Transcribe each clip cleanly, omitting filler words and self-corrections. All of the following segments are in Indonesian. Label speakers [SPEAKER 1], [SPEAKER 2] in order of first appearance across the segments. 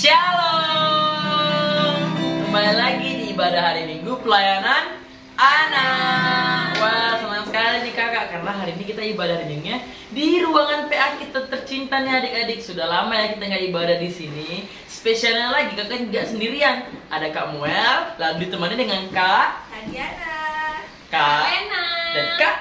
[SPEAKER 1] Shalom. Kembali lagi di ibadah hari Minggu pelayanan anak. Wah, senang sekali nih kakak, karena hari ini kita ibadah hari Minggunya di ruangan PA kita tercinta nih adik-adik. Sudah lama ya kita nggak ibadah di sini. Spesialnya lagi kakak nggak sendirian. Ada Kak Muel, lalu ditemani dengan Kak
[SPEAKER 2] Diana,
[SPEAKER 1] Kak
[SPEAKER 2] Lena,
[SPEAKER 1] dan Kak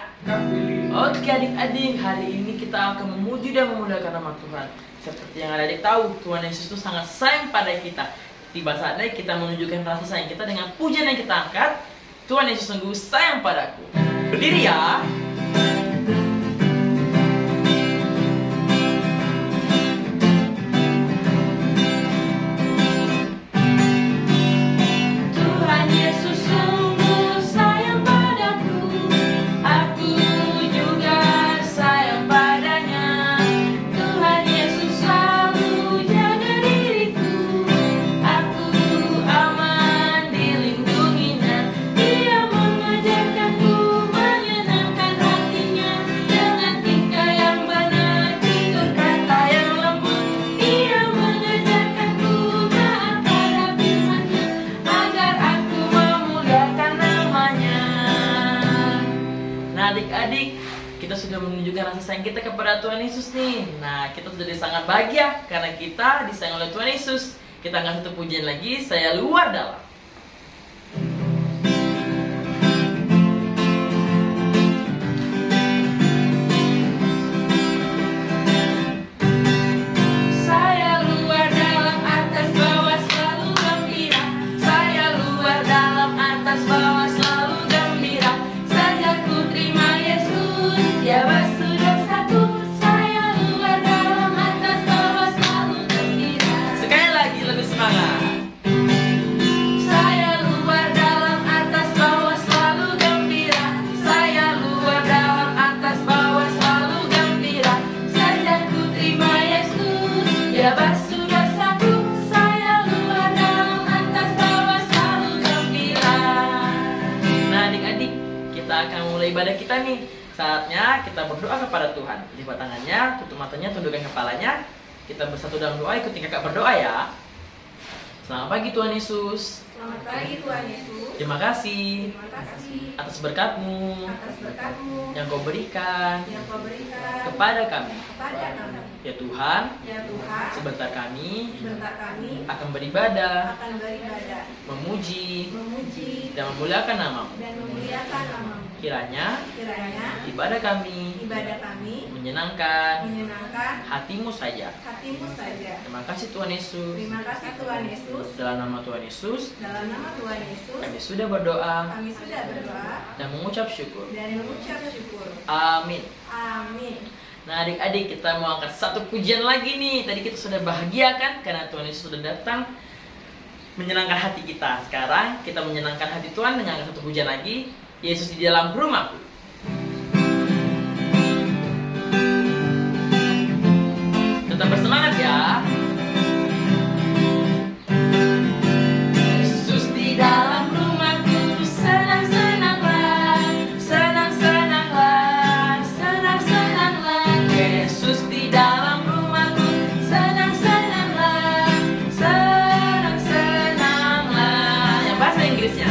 [SPEAKER 1] Willy. Oke adik-adik, hari ini kita akan memuji dan memuliakan nama Tuhan. Seperti yang adik tahu, Tuhan Yesus itu sangat sayang pada kita. Tiba saatnya kita menunjukkan rasa sayang kita dengan pujian yang kita angkat. Tuhan Yesus sungguh sayang padaku. Berdiri ya.
[SPEAKER 2] Tuhan Yesus sungguh sayang padaku, aku juga sayang padanya. Tuhan Yesus selalu jaga diriku, aku aman dilindunginya. Dia mengajarkanku menyenangkan hatinya, dengan tingkah yang benar, tutur kata yang lembut. Dia mengajarkanku taat pada firman-Nya, agar aku memuliakan namanya.
[SPEAKER 1] Nah adik-adik, kita sudah menunjukkan rasa sayang kita kepada Tuhan Yesus nih. Nah kita sudah sangat bahagia karena kita disayang oleh Tuhan Yesus. Kita angkat satu pujian lagi, saya luar dalam.
[SPEAKER 2] Saya luar dalam atas bawah selalu gembira. Saya luar dalam atas bawah selalu gembira. Sejak ku terima Yesus, Dia sudah satu. Saya luar dalam atas bawah selalu gembira.
[SPEAKER 1] Sekali lagi lebih semangat.
[SPEAKER 2] Saya luar dalam atas bawah selalu gembira. Saya luar dalam atas bawah selalu gembira. Sejak ku terima Yesus, Dia sudah satu. Saya luar dalam atas bawah selalu gembira.
[SPEAKER 1] Nah adik-adik, kita akan mulai ibadah kita nih. Saatnya kita berdoa kepada Tuhan. Lipat tangannya, tutup matanya, tundukkan kepalanya. Kita bersatu dalam doa, ikuti kakak berdoa ya. Selamat pagi Tuhan Yesus.
[SPEAKER 2] Selamat pagi Tuhan Yesus.
[SPEAKER 1] Terima kasih
[SPEAKER 2] Terima kasih
[SPEAKER 1] atas berkat-Mu
[SPEAKER 2] atas berkat-Mu
[SPEAKER 1] yang Kau berikan
[SPEAKER 2] yang Kau berikan
[SPEAKER 1] kepada kami.
[SPEAKER 2] kepada kami.
[SPEAKER 1] Ya Tuhan,
[SPEAKER 2] Ya Tuhan,
[SPEAKER 1] sebentar kami
[SPEAKER 2] sebentar kami
[SPEAKER 1] akan beribadah,
[SPEAKER 2] akan beribadah,
[SPEAKER 1] memuji,
[SPEAKER 2] memuji
[SPEAKER 1] dan memuliakan nama-Mu.
[SPEAKER 2] dan memuliakan nama-Mu.
[SPEAKER 1] Kiranya
[SPEAKER 2] Kiranya
[SPEAKER 1] ibadah kami
[SPEAKER 2] ibadah kami
[SPEAKER 1] menyenangkan
[SPEAKER 2] menyenangkan
[SPEAKER 1] hati-Mu saja.
[SPEAKER 2] hati-Mu saja.
[SPEAKER 1] Terima kasih Tuhan Yesus.
[SPEAKER 2] Terima kasih Tuhan Yesus.
[SPEAKER 1] Dalam nama Tuhan Yesus,
[SPEAKER 2] Dalam nama Tuhan Yesus,
[SPEAKER 1] kami sudah berdoa
[SPEAKER 2] kami sudah berdoa
[SPEAKER 1] dan mengucap syukur.
[SPEAKER 2] dan mengucap syukur.
[SPEAKER 1] Amin.
[SPEAKER 2] Amin.
[SPEAKER 1] Nah adik-adik, kita mau angkat satu pujian lagi nih. Tadi kita sudah bahagia kan, karena Tuhan Yesus sudah datang menyenangkan hati kita. Sekarang kita menyenangkan hati Tuhan dengan angkat satu pujian lagi, Yesus di dalam rumahku. Tetap bersemangat ya.
[SPEAKER 2] Yesus di dalam rumahku, senang-senanglah, senang-senanglah, senang-senanglah. Yesus di dalam rumahku, senang-senanglah, senang-senanglah.
[SPEAKER 1] Yang bahasa Inggrisnya.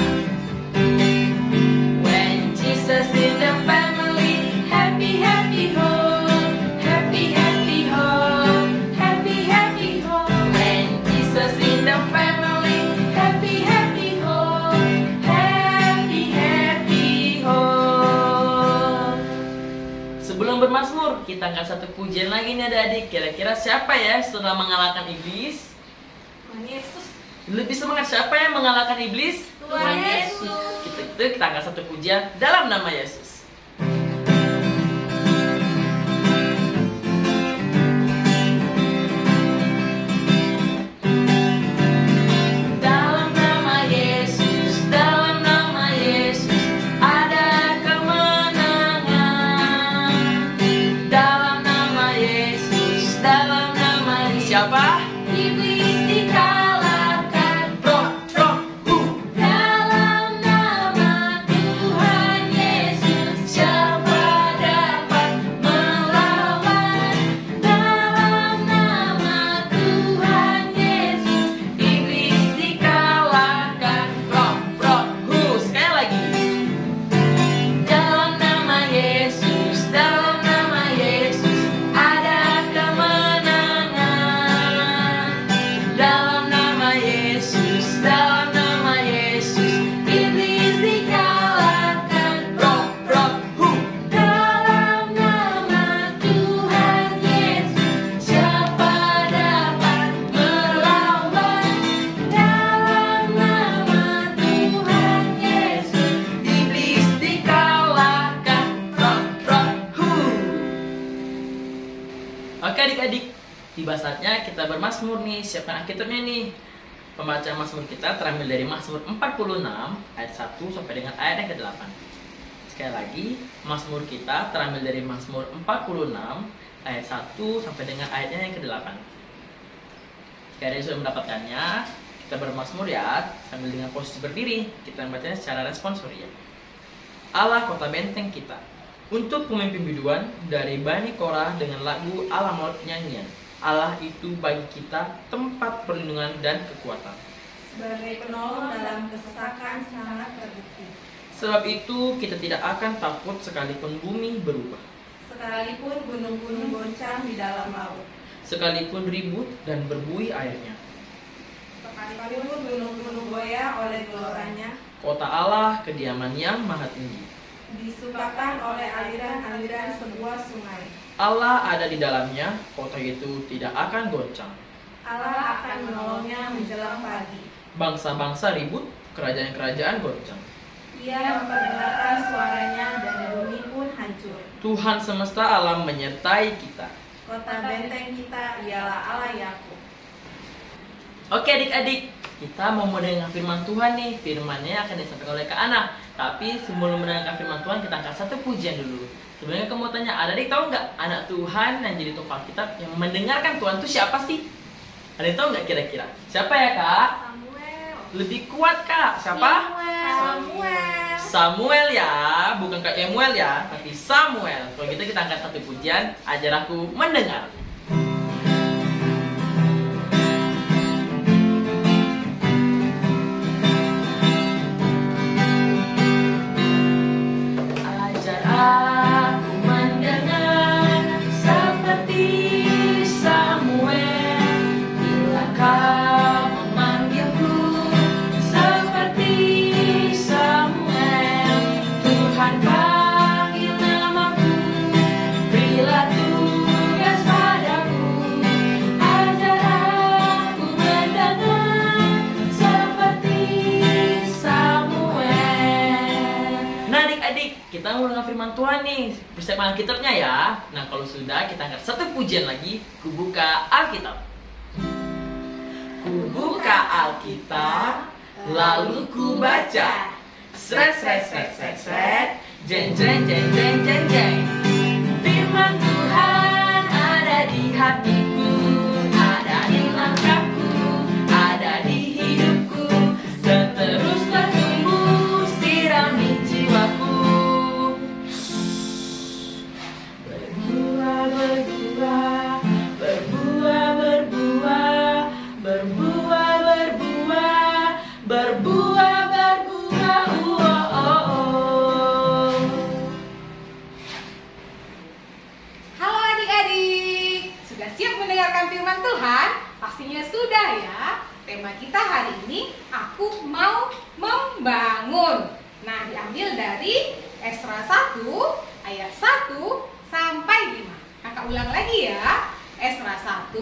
[SPEAKER 2] When Jesus in the family, happy, happy home, happy, happy home, happy, happy home. When Jesus in the family, happy, happy home, happy, happy home.
[SPEAKER 1] Sebelum bermazmur, kita angkat satu pujian lagi nih adik-adik. Kira-kira siapa ya setelah mengalahkan iblis?
[SPEAKER 2] Tuhan Yesus,
[SPEAKER 1] Lebih semangat, siapa yang mengalahkan iblis?
[SPEAKER 2] Tuhan Yesus.
[SPEAKER 1] Kita angkat satu pujian dalam nama Yesus.
[SPEAKER 2] Dalam nama Yesus, dalam nama Yesus, ada kemenangan. Dalam nama Yesus, dalam nama Yesus,
[SPEAKER 1] Siapa?
[SPEAKER 2] iblis dikalahkan. Dalam nama Tuhan Yesus,
[SPEAKER 1] Oke adik-adik, tiba saatnya kita bermazmur nih. Siapkan Alkitabnya nih. Pembacaan Mazmur kita terambil dari Mazmur 46 ayat 1 sampai dengan ayat yang ke-8. Sekali lagi, Mazmur kita terambil dari Mazmur 46 ayat 1 sampai dengan ayatnya yang ke-8. Jika ada yang sudah mendapatkannya, kita bermazmur ya, sambil dengan posisi berdiri. Kita membacanya secara responsori ya. Allah kota benteng kita. Untuk pemimpin biduan dari Bani Korah dengan lagu Alamot nyanyian. Allah itu bagi kita tempat perlindungan dan kekuatan.
[SPEAKER 2] Sebagai penolong dalam kesesakan sangat terbukti.
[SPEAKER 1] Sebab itu kita tidak akan takut sekalipun bumi berubah.
[SPEAKER 2] Sekalipun gunung-gunung goncang di dalam laut.
[SPEAKER 1] Sekalipun ribut dan berbuih airnya.
[SPEAKER 2] Sekalipun gunung-gunung goyah oleh geloranya.
[SPEAKER 1] Kota Allah kediaman yang maha tinggi.
[SPEAKER 2] Disukakan oleh aliran-aliran sebuah sungai.
[SPEAKER 1] Allah ada di dalamnya, kota itu tidak akan goncang.
[SPEAKER 2] Allah akan menolongnya menjelang pagi.
[SPEAKER 1] Bangsa-bangsa ribut, kerajaan-kerajaan goncang.
[SPEAKER 2] Ia memperdengarkan suaranya dan bumi pun hancur.
[SPEAKER 1] Tuhan semesta alam menyertai kita.
[SPEAKER 2] Kota benteng kita ialah Allah Yakub.
[SPEAKER 1] Oke adik-adik, kita mau mendengar firman Tuhan nih. Firmannya akan disampaikan oleh Kak Ana. Tapi sebelum mendengarkan firman Tuhan, kita angkat satu pujian dulu. Sebenarnya kamu tanya, ada adik tahu nggak anak Tuhan yang jadi tokoh Alkitab yang mendengarkan Tuhan itu siapa sih? Ada yang tahu nggak kira-kira? Siapa ya Kak?
[SPEAKER 2] Samuel.
[SPEAKER 1] Lebih kuat Kak. Siapa?
[SPEAKER 2] Samuel.
[SPEAKER 1] Samuel ya, bukan Kak Emuel ya, tapi Samuel. Kalau gitu kita angkat satu pujian, ajar aku mendengar. Kita mau dengar firman Tuhan nih, persiapkan Alkitabnya ya. Nah kalau sudah, kita angkat satu pujian lagi. Kubuka Alkitab. Kubuka Alkitab, lalu ku baca. Sret sret sret sret sret, jeng jeng jeng jeng jeng jeng. Firman Tuhan ada di hatiku, ada di langkahku, ada di hidupku, dan terus bertumbuh sirami jiwaku.
[SPEAKER 2] Firman Tuhan, pastinya sudah ya. Tema kita hari ini, aku mau membangun. Nah, diambil dari Esra 1 ayat 1 sampai 5. Kakak ulang lagi ya. Esra 1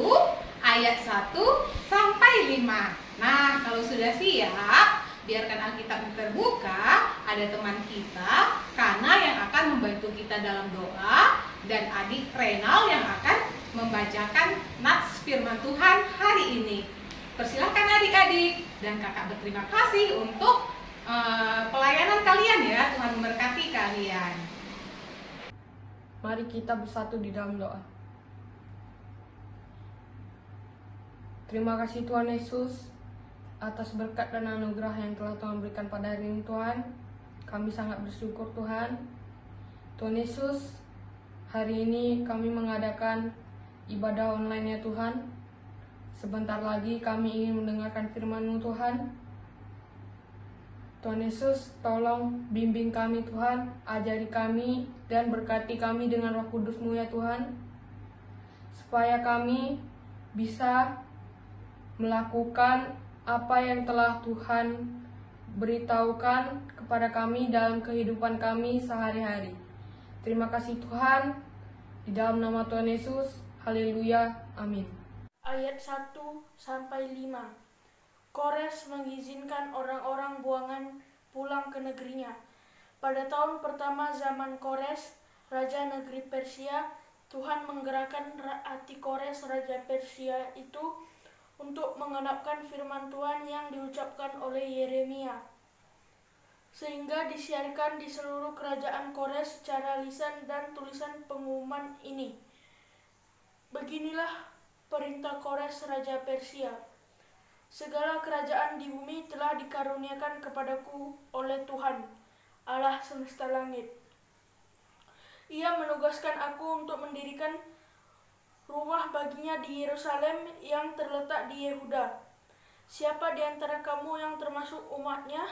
[SPEAKER 2] ayat 1 sampai 5. Nah, kalau sudah siap, biarkan Alkitab terbuka. Ada teman kita, Kana, yang akan membantu kita dalam doa, dan adik Renal yang akan membacakan nats firman Tuhan hari ini. Persilahkan adik-adik, dan kakak berterima kasih untuk pelayanan kalian ya. Tuhan memberkati kalian.
[SPEAKER 3] Mari kita bersatu di dalam doa. Terima kasih Tuhan Yesus atas berkat dan anugerah yang telah Tuhan berikan pada hari ini Tuhan. Kami sangat bersyukur Tuhan. Tuhan Yesus, hari ini kami mengadakan ibadah online ya Tuhan. Sebentar lagi kami ingin mendengarkan firman-Mu Tuhan. Tuhan Yesus, tolong bimbing kami Tuhan, ajari kami dan berkati kami dengan Roh Kudus-Mu ya Tuhan. Supaya kami bisa melakukan apa yang telah Tuhan beritahukan kepada kami dalam kehidupan kami sehari-hari. Terima kasih Tuhan, di dalam nama Tuhan Yesus. Haleluya, amin.
[SPEAKER 4] Ayat 1 sampai 5. Kores mengizinkan orang-orang buangan pulang ke negerinya. Pada tahun pertama zaman Kores, raja negeri Persia, Tuhan menggerakkan hati Kores Raja Persia itu untuk mengenapkan firman Tuhan yang diucapkan oleh Yeremia, sehingga disiarkan di seluruh kerajaan Kores secara lisan dan tulisan pengumuman ini. Beginilah perintah Kores Raja Persia. Segala kerajaan di bumi telah dikaruniakan kepadaku oleh Tuhan, Allah semesta langit. Ia menugaskan aku untuk mendirikan rumah baginya di Yerusalem yang terletak di Yehuda. Siapa di antara kamu yang termasuk umatnya,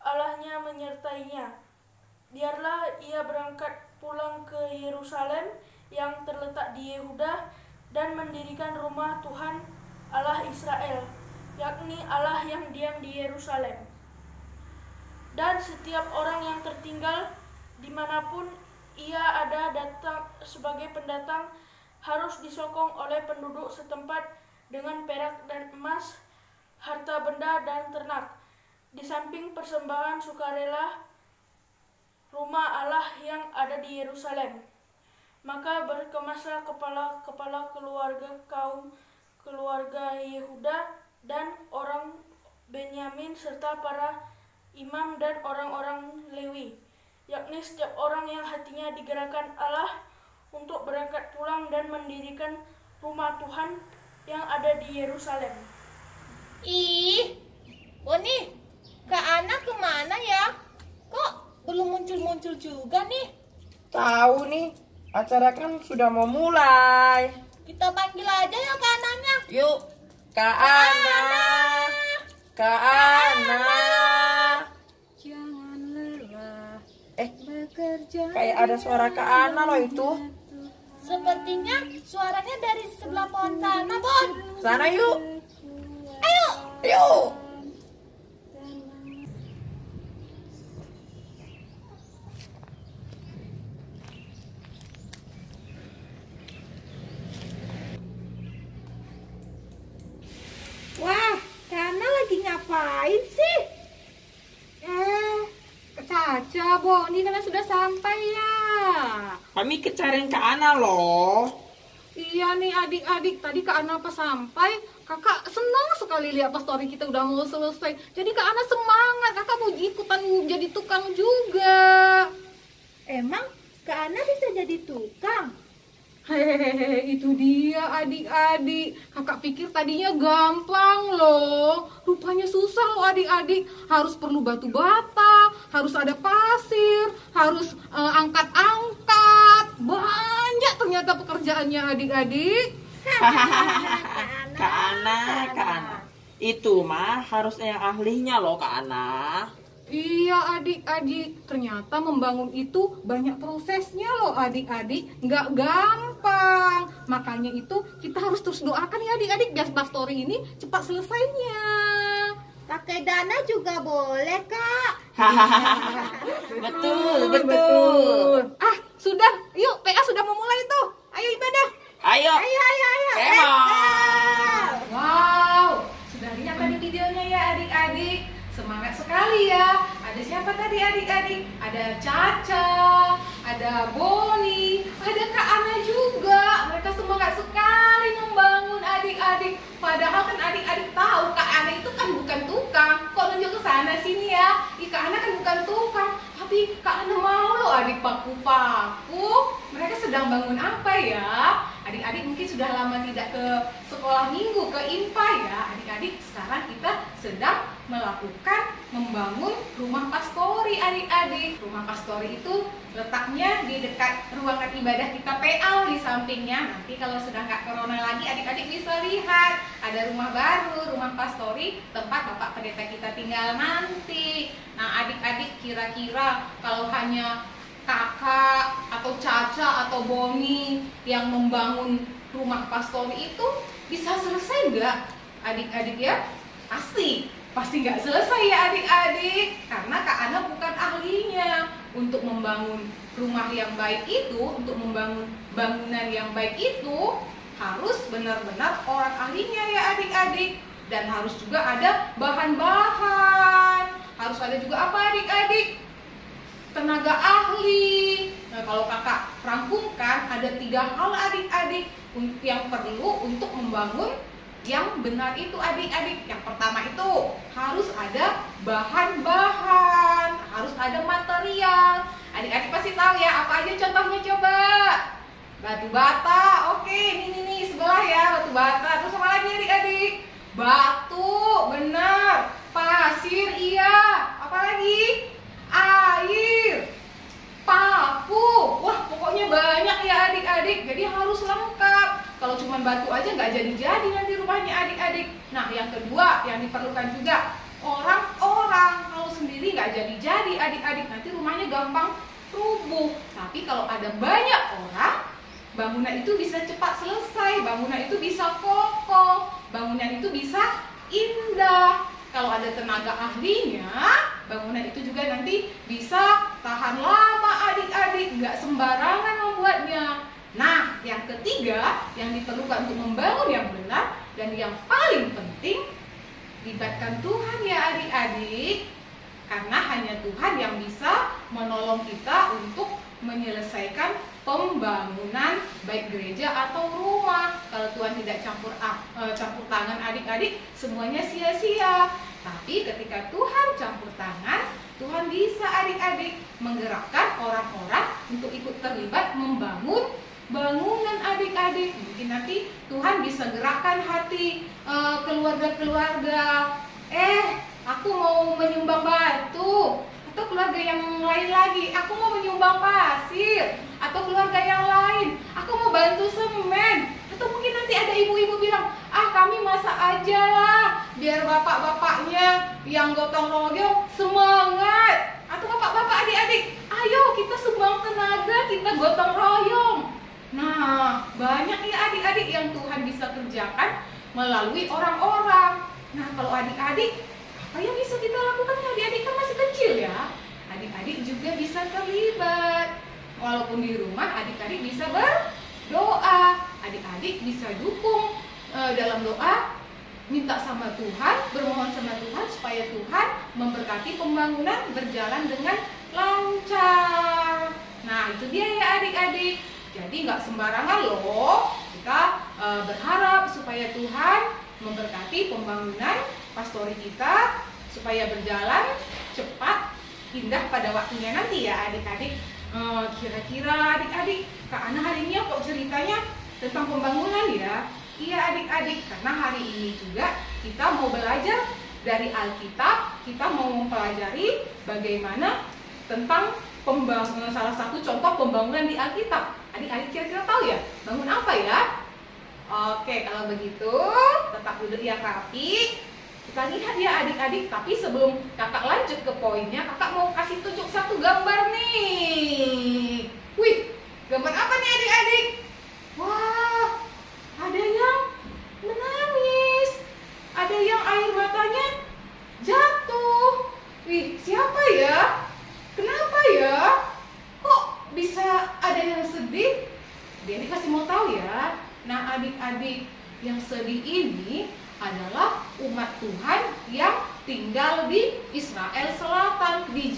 [SPEAKER 4] Allahnya menyertainya. Biarlah ia berangkat pulang ke Yerusalem yang terletak di Yehuda dan mendirikan rumah Tuhan Allah Israel, yakni Allah yang diam di Yerusalem. Dan setiap orang yang tertinggal dimanapun ia ada datang sebagai pendatang harus disokong oleh penduduk setempat dengan perak dan emas, harta benda dan ternak, di samping persembahan sukarela rumah Allah yang ada di Yerusalem. Maka berkemaslah kepala-kepala keluarga Yehuda dan orang Benyamin serta para imam dan orang-orang Lewi, yakni setiap orang yang hatinya digerakkan Allah untuk berangkat pulang dan mendirikan rumah Tuhan yang ada di Yerusalem.
[SPEAKER 2] Ih, Boni, Kak Ana kemana ya? Kok belum muncul-muncul juga nih?
[SPEAKER 1] Tahu nih, acara kan sudah mau mulai.
[SPEAKER 2] Kita panggil aja ya Kak Ananya.
[SPEAKER 1] Yuk, Kak Ana. Kak Ana.
[SPEAKER 5] Jangan lelah
[SPEAKER 1] bekerja. Kayak ada suara Kak Ana loh itu.
[SPEAKER 2] Sepertinya suaranya dari sebelah pohon sana, Bon.
[SPEAKER 1] Sana yuk.
[SPEAKER 2] Ayo.
[SPEAKER 1] Yuk.
[SPEAKER 2] Wah, Kana lagi ngapain sih?
[SPEAKER 5] Caca, Bo, ini kalian sudah sampai ya.
[SPEAKER 1] Kami kecariin Kak Ana loh.
[SPEAKER 5] Iya nih adik-adik, tadi Kak Ana pas sampai, kakak senang sekali lihat pas story kita udah mau selesai. Jadi Kak Ana semangat, kakak mau ikutan jadi tukang juga.
[SPEAKER 2] Emang Kak Ana bisa jadi tukang?
[SPEAKER 5] Hehehe, itu dia adik-adik. Kakak pikir tadinya gampang loh. Rupanya susah loh adik-adik. Harus perlu batu bata, harus ada pasir, harus angkat-angkat. Banyak ternyata pekerjaannya adik-adik.
[SPEAKER 1] Kak Ana. Itu mah harusnya yang ahlinya loh Kak Ana.
[SPEAKER 5] Iya adik-adik, ternyata membangun itu banyak prosesnya loh adik-adik, nggak gampang. Makanya itu kita harus terus doakan ya adik-adik biar story ini cepat selesainya.
[SPEAKER 2] Pakai dana juga boleh, Kak.
[SPEAKER 1] Betul.
[SPEAKER 5] Ah, sudah, yuk PA sudah mau mulai tuh. Ayo ibadah.
[SPEAKER 1] Ayo.
[SPEAKER 5] Wow, sudah lihat tadi videonya ya adik-adik. Semangat sekali ya. Ada siapa tadi adik-adik? Ada Caca, ada Boni, ada Kak Ana juga. Mereka semangat sekali membangun adik-adik. Padahal kan adik-adik tahu Kak Ana itu kan bukan tukang. Kok nunjuk ke sana sini ya? Kak Ana kan bukan tukang. Tapi Kak Ana mau loh adik paku-paku. Mereka sedang bangun apa ya? Adik-adik mungkin sudah lama tidak ke sekolah minggu, ke IMPA ya. Adik-adik sekarang kita sedang melakukan membangun rumah pastori adik-adik. Rumah pastori itu letaknya di dekat ruangan ibadah kita PA di sampingnya. Nanti kalau sudah nggak corona lagi adik-adik bisa lihat ada rumah baru, rumah pastori tempat Bapak Pendeta kita tinggal nanti. Nah adik-adik kira-kira kalau hanya kakak atau Caca atau Boni yang membangun rumah pastori itu bisa selesai nggak adik-adik ya? Pasti nggak selesai ya adik-adik, karena Kak Ana bukan ahlinya. Untuk membangun rumah yang baik itu, untuk membangun bangunan yang baik itu harus benar-benar orang ahlinya ya adik-adik. Dan harus juga ada bahan-bahan, harus ada juga apa adik-adik? Tenaga ahli. Nah kalau kakak rangkumkan ada 3 hal adik-adik yang perlu untuk membangun yang benar itu adik-adik. Yang pertama itu harus ada bahan-bahan, harus ada material. Adik-adik pasti tahu ya, apa aja contohnya coba? Batu bata, oke, ini sebelah ya, batu bata. Terus apa lagi adik-adik? Batu, benar. Pasir, iya. Apa lagi? Air, paku. Wah, pokoknya banyak ya adik-adik. Jadi harus lengkap. Kalau cuma batu aja nggak jadi-jadi nanti rumahnya adik-adik. Nah, yang kedua yang diperlukan juga orang-orang. Kalau sendiri nggak jadi-jadi adik-adik, nanti rumahnya gampang rubuh. Tapi kalau ada banyak orang, bangunan itu bisa cepat selesai, bangunan itu bisa kokoh, bangunan itu bisa indah. Kalau ada tenaga ahlinya, bangunan itu juga nanti bisa tahan lama adik-adik, nggak sembarangan membuatnya. Nah, yang ketiga yang diperlukan untuk membangun yang benar dan yang paling penting, libatkan Tuhan ya adik-adik. Karena hanya Tuhan yang bisa menolong kita untuk menyelesaikan pembangunan baik gereja atau rumah. Kalau Tuhan tidak campur tangan adik-adik, semuanya sia-sia. Tapi ketika Tuhan campur tangan, Tuhan bisa adik-adik menggerakkan orang-orang untuk ikut terlibat membangun bangunan adik-adik. Mungkin nanti Tuhan bisa gerakkan hati keluarga-keluarga. Aku mau menyumbang batu. Atau keluarga yang lain lagi, aku mau menyumbang pasir. Atau keluarga yang lain, aku mau bantu semen. Atau mungkin nanti ada ibu-ibu bilang, kami masak aja lah, biar bapak-bapaknya yang gotong royong semangat. Atau bapak-bapak adik-adik, ayo kita sumbang tenaga, kita gotong royong. Nah, banyak ya adik-adik yang Tuhan bisa kerjakan melalui orang-orang. Nah, kalau adik-adik, apa yang bisa kita lakukan? Adik-adik kan masih kecil ya. Adik-adik juga bisa terlibat. Walaupun di rumah, adik-adik bisa berdoa. Adik-adik bisa dukung dalam doa, minta sama Tuhan, bermohon sama Tuhan supaya Tuhan memberkati pembangunan berjalan dengan lancar. Nah, itu dia ya adik-adik. Jadi nggak sembarangan loh. Kita berharap supaya Tuhan memberkati pembangunan pastori kita supaya berjalan cepat, indah pada waktunya nanti ya adik-adik. Kira-kira adik-adik, Kak Ana hari ini kok ceritanya tentang pembangunan ya? Iya adik-adik, karena hari ini juga kita mau belajar dari Alkitab, kita mau mempelajari bagaimana tentang salah satu contoh pembangunan di Alkitab. Adik-adik kira-kira tahu ya, bangun apa ya? Oke, kalau begitu tetap duduk yang rapi. Kita lihat ya adik-adik, tapi sebelum kakak lanjut ke poinnya, kakak mau kasih tunjuk satu gambar nih. Wih, gambar apa nih adik-adik? Wah, ada yang menangis, ada yang air matanya jatuh. Wih, siapa ya? Kenapa ya? Kok bisa ada yang sedih? Jadi kasih mau tahu ya. Nah adik-adik, yang sedih ini adalah umat Tuhan yang tinggal di Israel Selatan, di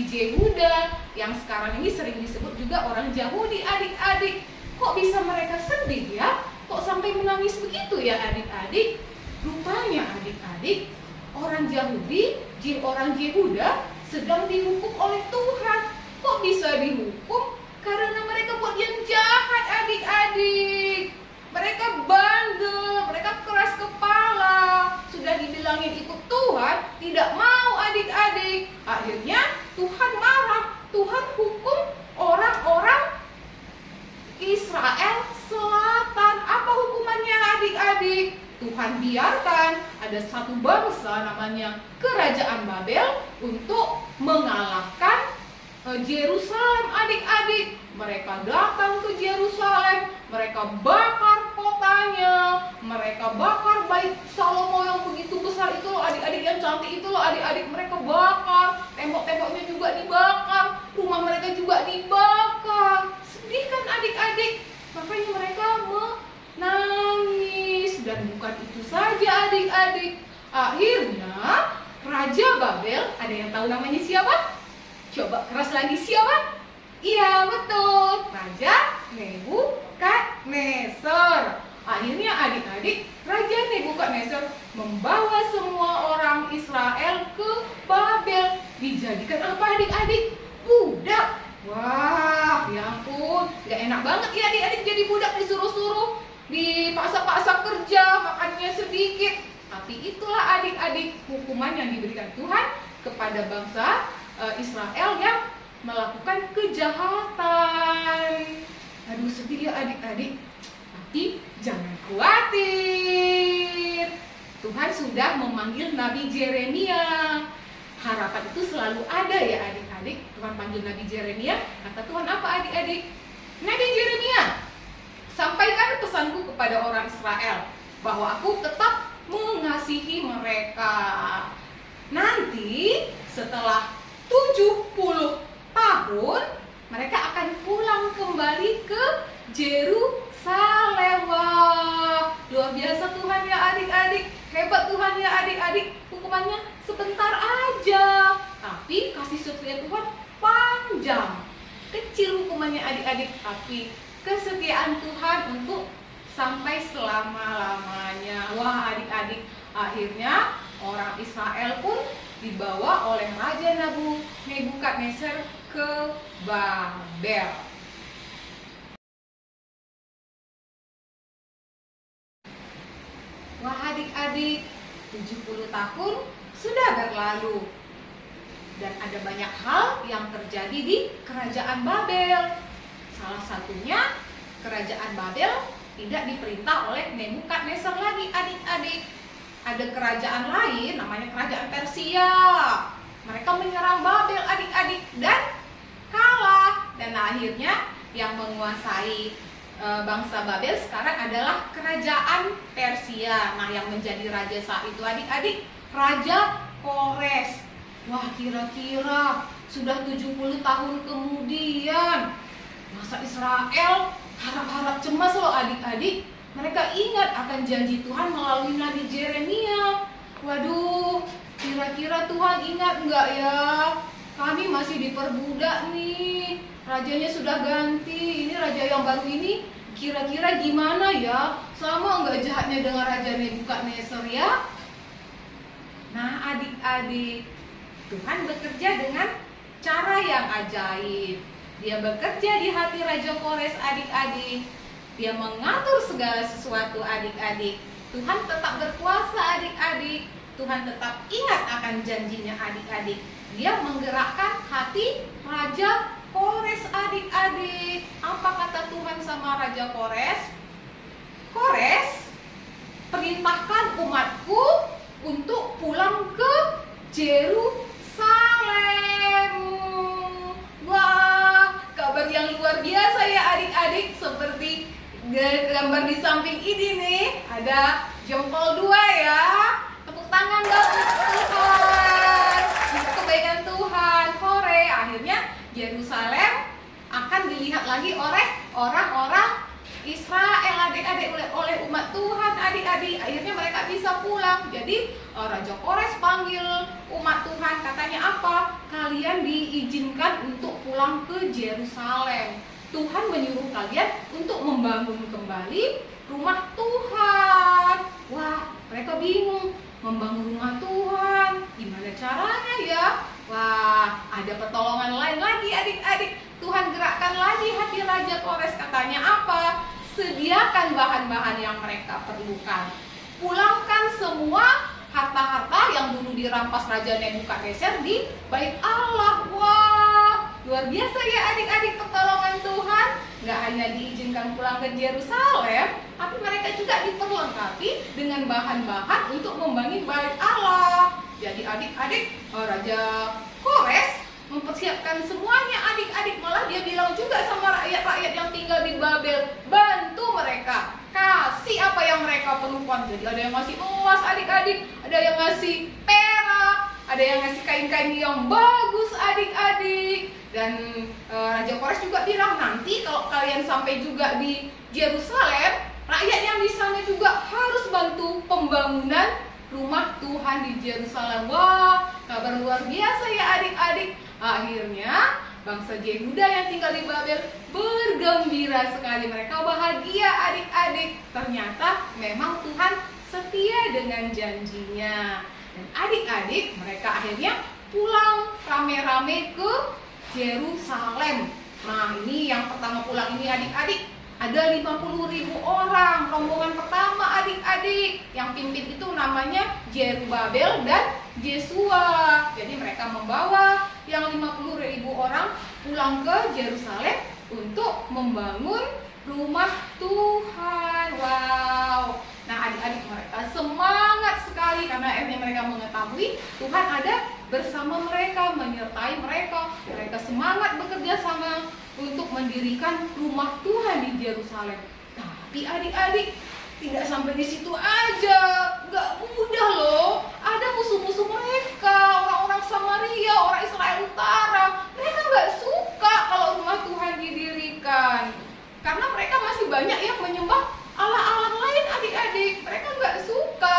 [SPEAKER 5] Yehuda, yang sekarang ini sering disebut juga orang Yahudi adik-adik. Kok bisa mereka sedih ya? Kok sampai menangis begitu ya adik-adik? Rupanya adik-adik, orang Yahudi, orang Yehuda sedang dihukum oleh Tuhan. Kok bisa dihukum? Karena mereka buat yang jahat adik-adik. Mereka bandel, mereka keras kepala. Sudah dibilangin ikut Tuhan, tidak mau adik-adik. Akhirnya Tuhan marah. Tuhan hukum orang-orang Israel Selatan. Apa hukumannya adik-adik? Tuhan biarkan ada satu bangsa namanya Kerajaan Babel untuk mengalahkan Yerusalem adik-adik. Mereka datang ke Yerusalem, mereka bakar kotanya, mereka bakar bait Salomo yang begitu besar itu loh adik-adik, yang cantik itu loh adik-adik, mereka bakar, tembok-temboknya juga dibakar, rumah mereka juga dibakar. Sedih kan adik-adik, makanya mereka menangis. Dan bukan itu saja adik-adik, akhirnya Raja Babel, ada yang tahu namanya siapa? Coba keras lagi, siapa? Iya betul, Raja Nebukadnezar. Akhirnya adik-adik, Raja Nebukadnezar membawa semua orang Israel ke Babel. Dijadikan apa adik-adik? Budak. Wah, ya ampun, gak enak banget ya adik-adik jadi budak, disuruh-suruh, dipaksa-paksa kerja, makannya sedikit. Tapi itulah adik-adik hukuman yang diberikan Tuhan kepada bangsa Israel yang melakukan kejahatan. Aduh, sedih ya adik-adik. Tapi jangan khawatir. Tuhan sudah memanggil Nabi Yeremia. Harapan itu selalu ada ya adik-adik. Tuhan panggil Nabi Yeremia. Kata Tuhan apa adik-adik? Nabi Yeremia, sampaikan pesanku kepada orang Israel bahwa aku tetap mengasihi mereka. Nanti setelah 70 tahun mereka akan pulang kembali ke Yerusalem. Wah, luar biasa Tuhan ya adik-adik. Hebat Tuhan ya adik-adik. Hukumannya sebentar aja, tapi kasih setia Tuhan panjang. Kecil hukumannya adik-adik, tapi kesetiaan Tuhan untuk sampai selama-lamanya. Wah adik-adik, akhirnya orang Israel pun dibawa oleh Raja Nebukadnezar ke Babel. Wah adik-adik, 70 tahun sudah berlalu dan ada banyak hal yang terjadi di kerajaan Babel. Salah satunya, kerajaan Babel tidak diperintah oleh Nebukadnezar lagi adik-adik. Ada kerajaan lain namanya kerajaan Persia. Mereka menyerang Babel adik-adik dan kalah. Dan akhirnya yang menguasai bangsa Babel sekarang adalah kerajaan Persia. Nah, yang menjadi raja saat itu adik-adik, Raja Kores. Wah, kira-kira sudah 70 tahun kemudian bangsa Israel harap-harap cemas loh adik-adik. Mereka ingat akan janji Tuhan melalui Nabi Yeremia. Waduh, kira-kira Tuhan ingat enggak ya? Kami masih diperbudak nih. Rajanya sudah ganti. Ini raja yang baru ini kira-kira gimana ya? Sama enggak jahatnya dengan Raja Nebukadnezar ya? Nah adik-adik, Tuhan bekerja dengan cara yang ajaib. Dia bekerja di hati Raja Kores adik-adik. Dia mengatur segala sesuatu adik-adik. Tuhan tetap berkuasa adik-adik. Tuhan tetap ingat akan janjinya adik-adik. Dia menggerakkan hati Raja Kores adik-adik. Apa kata Tuhan sama Raja Kores? Kores, perintahkan umatku untuk pulang ke Yerusalem. Wah, kabar yang luar biasa ya adik-adik. Seperti gambar di samping ini nih, ada jempol 2 ya. Tepuk tangan dong Tuhan. Untuk kebaikan Tuhan. Hore, akhirnya Yerusalem akan dilihat lagi oleh orang-orang Israel adik-adik, oleh umat Tuhan adik-adik. Akhirnya mereka bisa pulang. Jadi Raja Kores panggil umat Tuhan, katanya apa? Kalian diizinkan untuk pulang ke Yerusalem. Tuhan menyuruh kalian untuk membangun kembali rumah Tuhan. Wah, mereka bingung, membangun rumah Tuhan gimana caranya ya? Wah, ada pertolongan lain lagi adik-adik. Tuhan gerakkan lagi hati Raja Kores, katanya apa? Sediakan bahan-bahan yang mereka perlukan. Pulangkan semua harta-harta yang dulu dirampas Raja Nebukadnezar di Bait Allah. Wah, luar biasa ya adik-adik pertolongan Tuhan. Gak hanya diizinkan pulang ke Yerusalem, tapi mereka juga diperlengkapi dengan bahan-bahan untuk membangun Bait Allah. Jadi adik-adik, Raja Kores mempersiapkan semuanya adik-adik. Malah dia bilang juga sama rakyat-rakyat yang tinggal di Babel, bantu mereka, kasih apa yang mereka perlukan. Jadi ada yang ngasih emas adik-adik, ada yang ngasih perak, ada yang ngasih kain-kain yang bagus adik-adik. Dan Raja Kores juga bilang, nanti kalau kalian sampai juga di Yerusalem, rakyat yang di sana juga harus bantu pembangunan rumah Tuhan di Yerusalem. Wah, kabar luar biasa ya adik-adik. Akhirnya bangsa Yehuda yang tinggal di Babel bergembira gembira sekali, mereka bahagia adik-adik. Ternyata memang Tuhan setia dengan janjinya. Dan adik-adik mereka akhirnya pulang rame-rame ke Yerusalem. Nah, ini yang pertama pulang ini adik-adik, ada 50.000 orang, rombongan pertama adik-adik. Yang pimpin itu namanya Zerubabel dan Yesua. Jadi mereka membawa yang 50.000 orang pulang ke Yerusalem untuk membangun rumah Tuhan. Wow. Nah, adik-adik mereka semangat sekali karena akhirnya mereka mengetahui Tuhan ada bersama mereka, menyertai mereka. Mereka semangat bekerja sama untuk mendirikan rumah Tuhan di Yerusalem. Tapi adik-adik, tidak sampai di situ aja, nggak mudah loh. Ada musuh-musuh mereka, orang-orang Samaria, orang Israel Utara. Mereka nggak suka kalau rumah Tuhan didirikan, karena mereka masih banyak yang menyembah Allah-Allah lain adik-adik. Mereka nggak suka.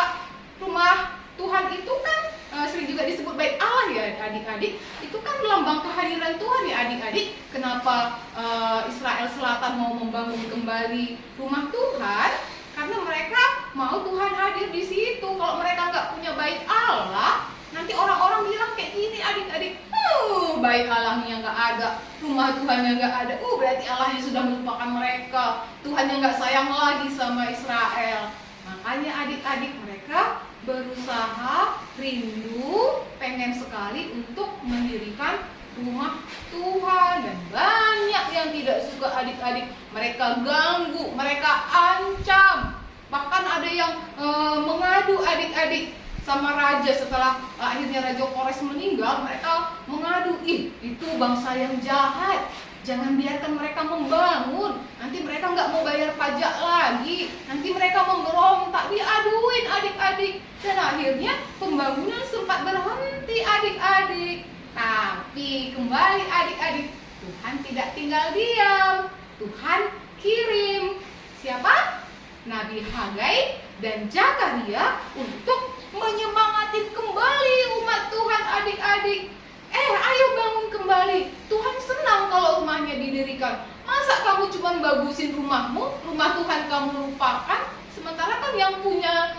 [SPEAKER 5] Rumah Tuhan itu kan sering juga disebut bait Allah ya adik-adik. Itu kan lambang kehadiran Tuhan ya adik-adik. Kenapa Israel Selatan mau membangun kembali rumah Tuhan? Karena mereka mau Tuhan hadir di situ. Kalau mereka nggak punya bait Allah, nanti orang-orang bilang kayak gini adik-adik, bait Allahnya nggak ada, rumah Tuhannya nggak ada, berarti Allahnya sudah melupakan mereka, Tuhannya nggak sayang lagi sama Israel. Makanya adik-adik mereka berusaha, rindu, pengen sekali untuk mendirikan rumah Tuhan. Dan banyak yang tidak suka adik-adik, mereka ganggu, mereka ancam. Bahkan ada yang mengadu adik-adik sama raja. Setelah akhirnya Raja Kores meninggal, mereka mengadu, itu bangsa yang jahat, jangan biarkan mereka membangun, nanti mereka nggak mau bayar pajak lagi, nanti mereka memberontak. Diaduin adik-adik, dan akhirnya pembangunan sempat berhenti adik-adik. Tapi kembali adik-adik, Tuhan tidak tinggal diam. Tuhan kirim siapa? Nabi Hagai dan Zakaria untuk menyemangati kembali umat Tuhan adik-adik. Ayo bangun kembali. Tuhan senang kalau rumahnya didirikan. Masa kamu cuma bagusin rumahmu, rumah Tuhan kamu lupakan? Sementara kan yang punya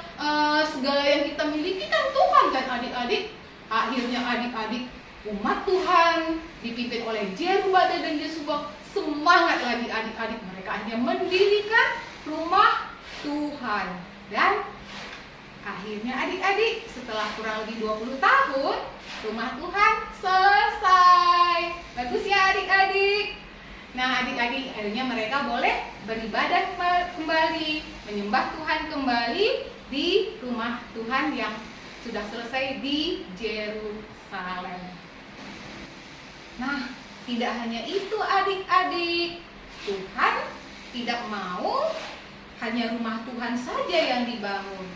[SPEAKER 5] segala yang kita miliki kan Tuhan kan adik-adik. Akhirnya adik-adik, umat Tuhan dipimpin oleh Zerubabel dan Yesua semangat lagi adik-adik. Mereka hanya mendirikan rumah Tuhan. Dan akhirnya adik-adik, setelah kurang lebih 20 tahun, rumah Tuhan selesai. Bagus ya adik-adik. Nah adik-adik, akhirnya mereka boleh beribadah kembali, menyembah Tuhan kembali di rumah Tuhan yang sudah selesai di Yerusalem. Nah, tidak hanya itu adik-adik, Tuhan tidak mau hanya rumah Tuhan saja yang dibangun.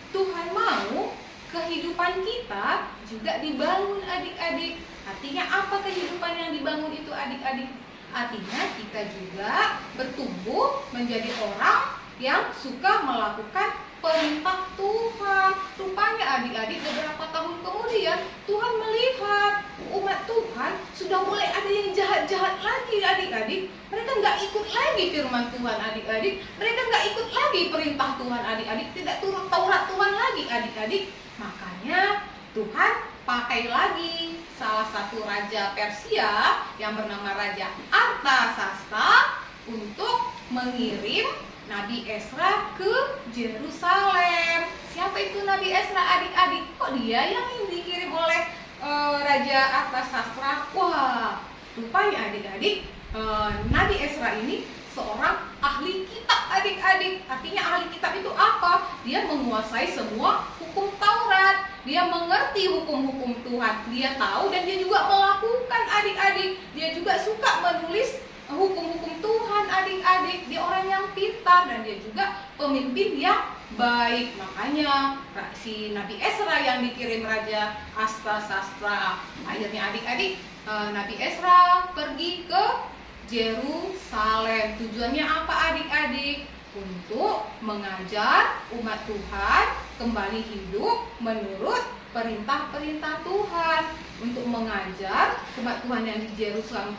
[SPEAKER 5] Tuhan mau kehidupan kita juga dibangun adik-adik. Artinya apa kehidupan yang dibangun itu adik-adik? Artinya kita juga bertumbuh menjadi orang yang suka melakukan perintah Tuhan. Rupanya adik-adik beberapa tahun kemudian Tuhan melihat umat Tuhan sudah mulai ada yang jahat-jahat lagi adik-adik. Mereka nggak ikut lagi firman Tuhan adik-adik. Mereka nggak ikut lagi perintah Tuhan adik-adik. Tidak turut Taurat Tuhan lagi adik-adik. Makanya Tuhan pakai lagi salah satu raja Persia yang bernama Raja Artasasta untuk mengirim Nabi Ezra ke Yerusalem. Siapa itu Nabi Ezra adik-adik? Kok dia yang dikirim oleh Raja Artasasta? Wah, rupanya adik-adik, Nabi Ezra ini seorang ahli kitab adik-adik. Artinya ahli kitab itu apa? Dia menguasai semua hukum Taurat. Dia mengerti hukum-hukum Tuhan. Dia tahu dan dia juga melakukan adik-adik. Dia juga suka menulis hukum-hukum Tuhan adik-adik. Dia orang yang pintar dan dia juga pemimpin yang baik. Makanya si Nabi Ezra yang dikirim Raja Artasasta. Akhirnya adik-adik, Nabi Ezra pergi ke Yerusalem. Tujuannya apa adik-adik? Untuk mengajar umat Tuhan kembali hidup menurut perintah-perintah Tuhan, untuk mengajar umat Tuhan yang di Yerusalem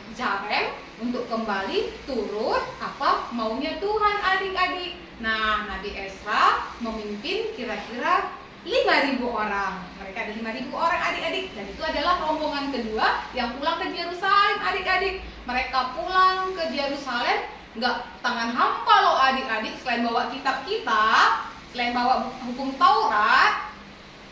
[SPEAKER 5] untuk kembali turut apa maunya Tuhan adik-adik. Nah, Nabi Ezra memimpin kira-kira 5.000 orang. Mereka ada 5.000 orang adik-adik, dan itu adalah rombongan kedua yang pulang ke Yerusalem adik-adik. Mereka pulang ke Yerusalem nggak tangan hampa loh adik-adik. Selain bawa kitab kita, selain bawa hukum Taurat,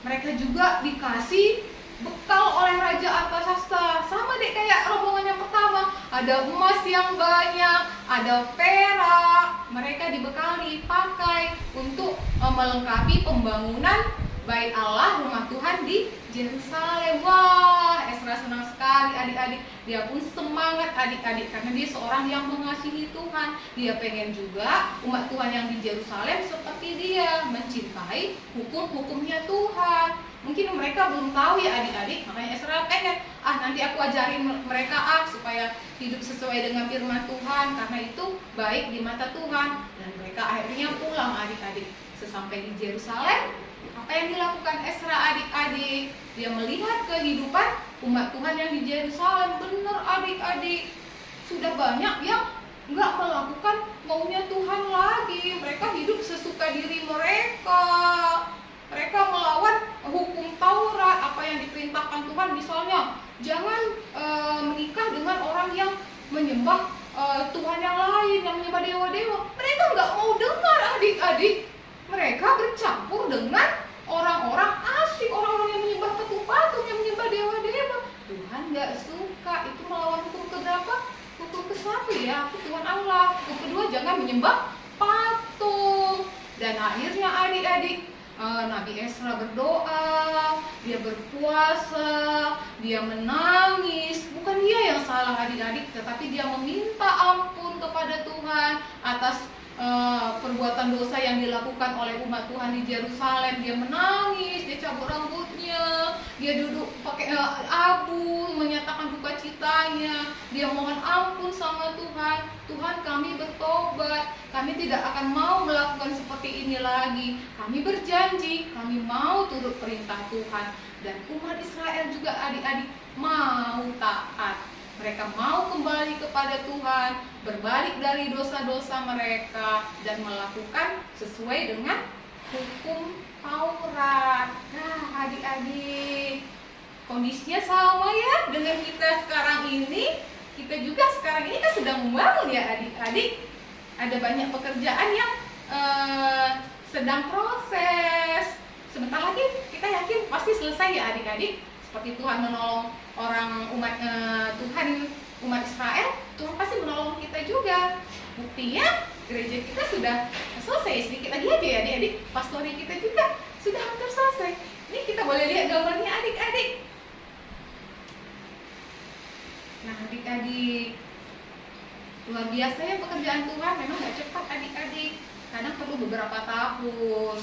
[SPEAKER 5] mereka juga dikasih bekal oleh Raja Artasasta. Sama deh kayak rombongan yang pertama. Ada emas yang banyak, ada perak. Mereka dibekali, pakai untuk melengkapi pembangunan Bait Allah, rumah Tuhan di Yerusalem. Wah, Ezra senang sekali adik-adik. Dia pun semangat adik-adik karena dia seorang yang mengasihi Tuhan. Dia pengen juga umat Tuhan yang di Yerusalem seperti dia, mencintai hukum-hukumnya Tuhan. Mungkin mereka belum tahu ya adik-adik, makanya Ezra pengen, nanti aku ajarin mereka supaya hidup sesuai dengan firman Tuhan, karena itu baik di mata Tuhan. Dan mereka akhirnya pulang adik-adik. Sesampai di Yerusalem, apa yang dilakukan Ezra adik-adik? Dia melihat kehidupan umat Tuhan yang di Yerusalem. Benar adik-adik, sudah banyak yang nggak melakukan maunya Tuhan lagi. Mereka hidup sesuka diri mereka. Mereka melawan hukum Taurat, apa yang diperintahkan Tuhan. Misalnya, jangan menikah dengan orang yang menyembah Tuhan yang lain, yang menyembah dewa-dewa. Mereka nggak mau dengar adik-adik. Mereka bercampur dengan orang-orang asing, orang-orang yang menyembah patung-patung, yang menyembah dewa-dewa. Tuhan nggak suka. Itu melawan hukum keberapa? Hukum ke-1 ya, Tuhan Allah. Hukum kedua, jangan menyembah patung. Dan akhirnya adik-adik, Nabi Ezra berdoa, dia berpuasa, dia menangis. Bukan dia yang salah adik-adik, tetapi dia meminta ampun kepada Tuhan atas perbuatan dosa yang dilakukan oleh umat Tuhan di Yerusalem. Dia menangis, dia cabut rambutnya, dia duduk pakai abu, menyatakan duka citanya. Dia mohon ampun sama Tuhan. Tuhan, kami bertobat, kami tidak akan mau melakukan seperti ini lagi. Kami berjanji, kami mau turut perintah Tuhan. Dan umat Israel juga adik-adik mau taat. Mereka mau kembali kepada Tuhan, berbalik dari dosa-dosa mereka, dan melakukan sesuai dengan hukum Taurat. Nah adik-adik, kondisinya sama ya dengan kita sekarang ini. Kita juga sekarang ini kan sedang membangun ya adik-adik. Ada banyak pekerjaan yang sedang proses. Sebentar lagi kita yakin pasti selesai ya adik-adik. Seperti Tuhan menolong orang umat Tuhan, umat Israel, Tuhan pasti menolong kita juga. Buktinya gereja kita sudah selesai. Sedikit lagi aja ya adik-adik, pastori kita juga sudah hampir selesai. Ini kita boleh lihat gambarnya adik-adik. Nah adik-adik, luar biasa ya pekerjaan Tuhan. Memang gak cepat adik-adik, kadang perlu beberapa tahun.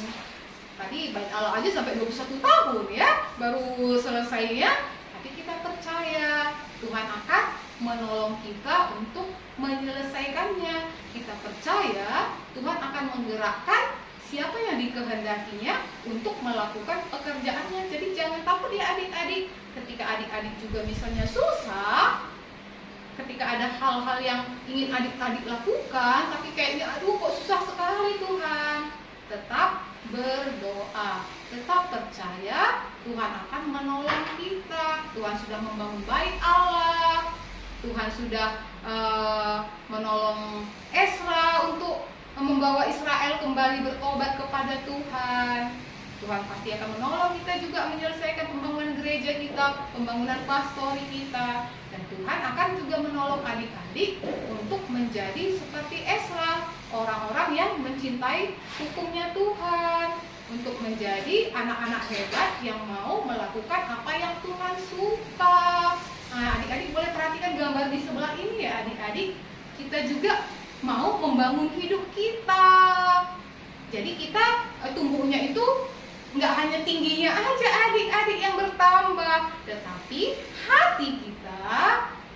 [SPEAKER 5] Tadi Bait Allah aja sampai 21 tahun ya baru selesainya. Tapi kita percaya Tuhan akan menolong kita untuk menyelesaikannya. Kita percaya Tuhan akan menggerakkan siapa yang dikehendakinya untuk melakukan pekerjaannya. Jadi jangan takut ya adik-adik. Ketika adik-adik juga misalnya susah, ketika ada hal-hal yang ingin adik-adik lakukan, tapi kayaknya aduh kok susah sekali Tuhan, tetap berdoa, tetap percaya Tuhan akan menolong kita. Tuhan sudah membangun Bait Allah, Tuhan sudah menolong Ezra untuk membawa Israel kembali bertobat kepada Tuhan. Tuhan pasti akan menolong kita juga menyelesaikan pembangunan gereja kita, pembangunan pastori kita. Dan Tuhan akan juga menolong adik-adik untuk menjadi seperti Ezra, orang-orang yang mencintai hukumnya Tuhan, untuk menjadi anak-anak hebat yang mau melakukan apa yang Tuhan suka. Nah, adik-adik boleh perhatikan gambar di sebelah ini ya adik-adik. Kita juga mau membangun hidup kita. Jadi kita tumbuhnya itu nggak hanya tingginya aja adik-adik yang bertambah, tetapi hati kita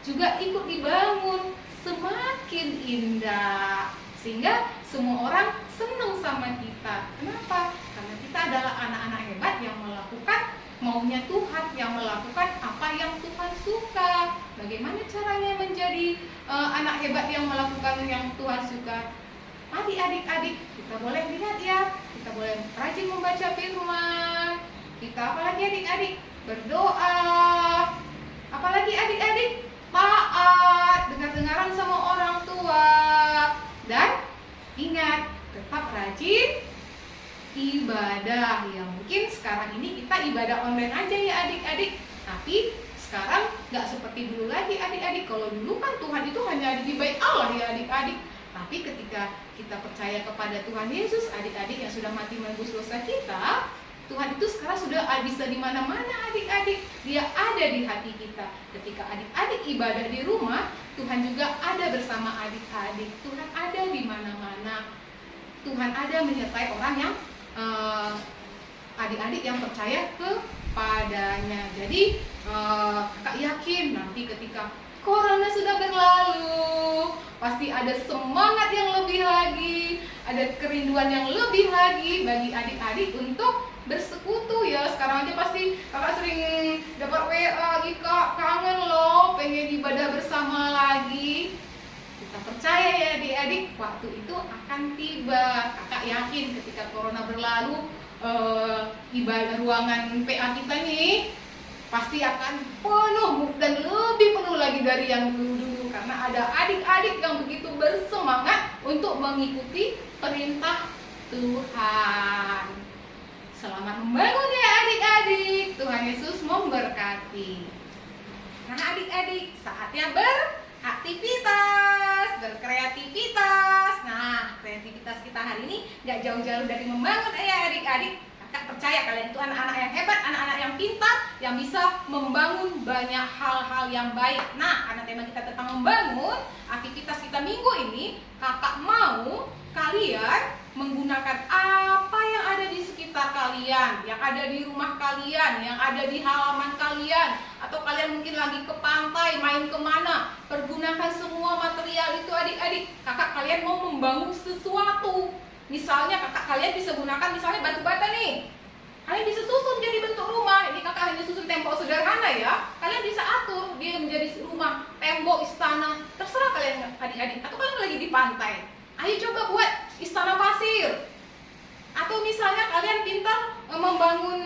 [SPEAKER 5] juga ikut dibangun semakin indah, sehingga semua orang senang sama kita. Kenapa? Karena kita adalah anak-anak hebat yang melakukan maunya Tuhan, yang melakukan apa yang Tuhan suka. Bagaimana caranya menjadi anak hebat yang melakukan yang Tuhan suka? Mari adik-adik, kita boleh lihat ya, kita boleh rajin membaca firman. Kita apalagi adik-adik? Berdoa. Apalagi adik-adik? Taat, dengar-dengaran sama orang tua. Dan ingat, tetap rajin ibadah. Ya mungkin sekarang ini kita ibadah online aja ya adik-adik. Tapi sekarang nggak seperti dulu lagi adik-adik. Kalau dulu kan Tuhan itu hanya di bait Allah ya adik-adik. Tapi ketika kita percaya kepada Tuhan Yesus, adik-adik yang sudah mati menebus dosa kita, Tuhan itu sekarang sudah bisa di mana-mana adik-adik. Dia ada di hati kita. Ketika adik-adik ibadah di rumah, Tuhan juga ada bersama adik-adik. Tuhan ada di mana-mana. Tuhan ada menyertai orang yang adik-adik yang percaya kepadanya. Jadi kakak yakin nanti ketika Corona sudah berlalu, pasti ada semangat yang lebih lagi, ada kerinduan yang lebih lagi bagi adik-adik untuk bersekutu ya. Sekarang aja pasti kakak sering dapat WA, Kak kangen loh, pengen ibadah bersama lagi. Kita percaya ya adik-adik, waktu itu akan tiba. Kakak yakin ketika Corona berlalu, ibadah ruangan PA kita nih pasti akan penuh dan lebih penuh lagi dari yang dulu-dulu, karena ada adik-adik yang begitu bersemangat untuk mengikuti perintah Tuhan. Selamat membangun ya adik-adik. Tuhan Yesus memberkati. Nah adik-adik, saatnya beraktivitas, berkreativitas. Nah, kreativitas kita hari ini gak jauh-jauh dari membangun ya adik-adik. Kakak percaya kalian itu anak-anak yang hebat, anak-anak yang pintar, yang bisa membangun banyak hal-hal yang baik. Nah, karena tema kita tentang membangun, aktivitas kita minggu ini, kakak mau kalian menggunakan apa yang ada di sekitar kalian, yang ada di rumah kalian, yang ada di halaman kalian, atau kalian mungkin lagi ke pantai, main kemana, pergunakan semua material itu adik-adik. Kakak kalian mau membangun sesuatu. Misalnya kakak kalian bisa gunakan misalnya batu bata nih. Kalian bisa susun jadi bentuk rumah. Ini kakak hanya susun tembok sederhana ya. Kalian bisa atur dia menjadi rumah, tembok, istana. Terserah kalian adik-adik. Atau kalian lagi di pantai, ayo coba buat istana pasir. Atau misalnya kalian pintar membangun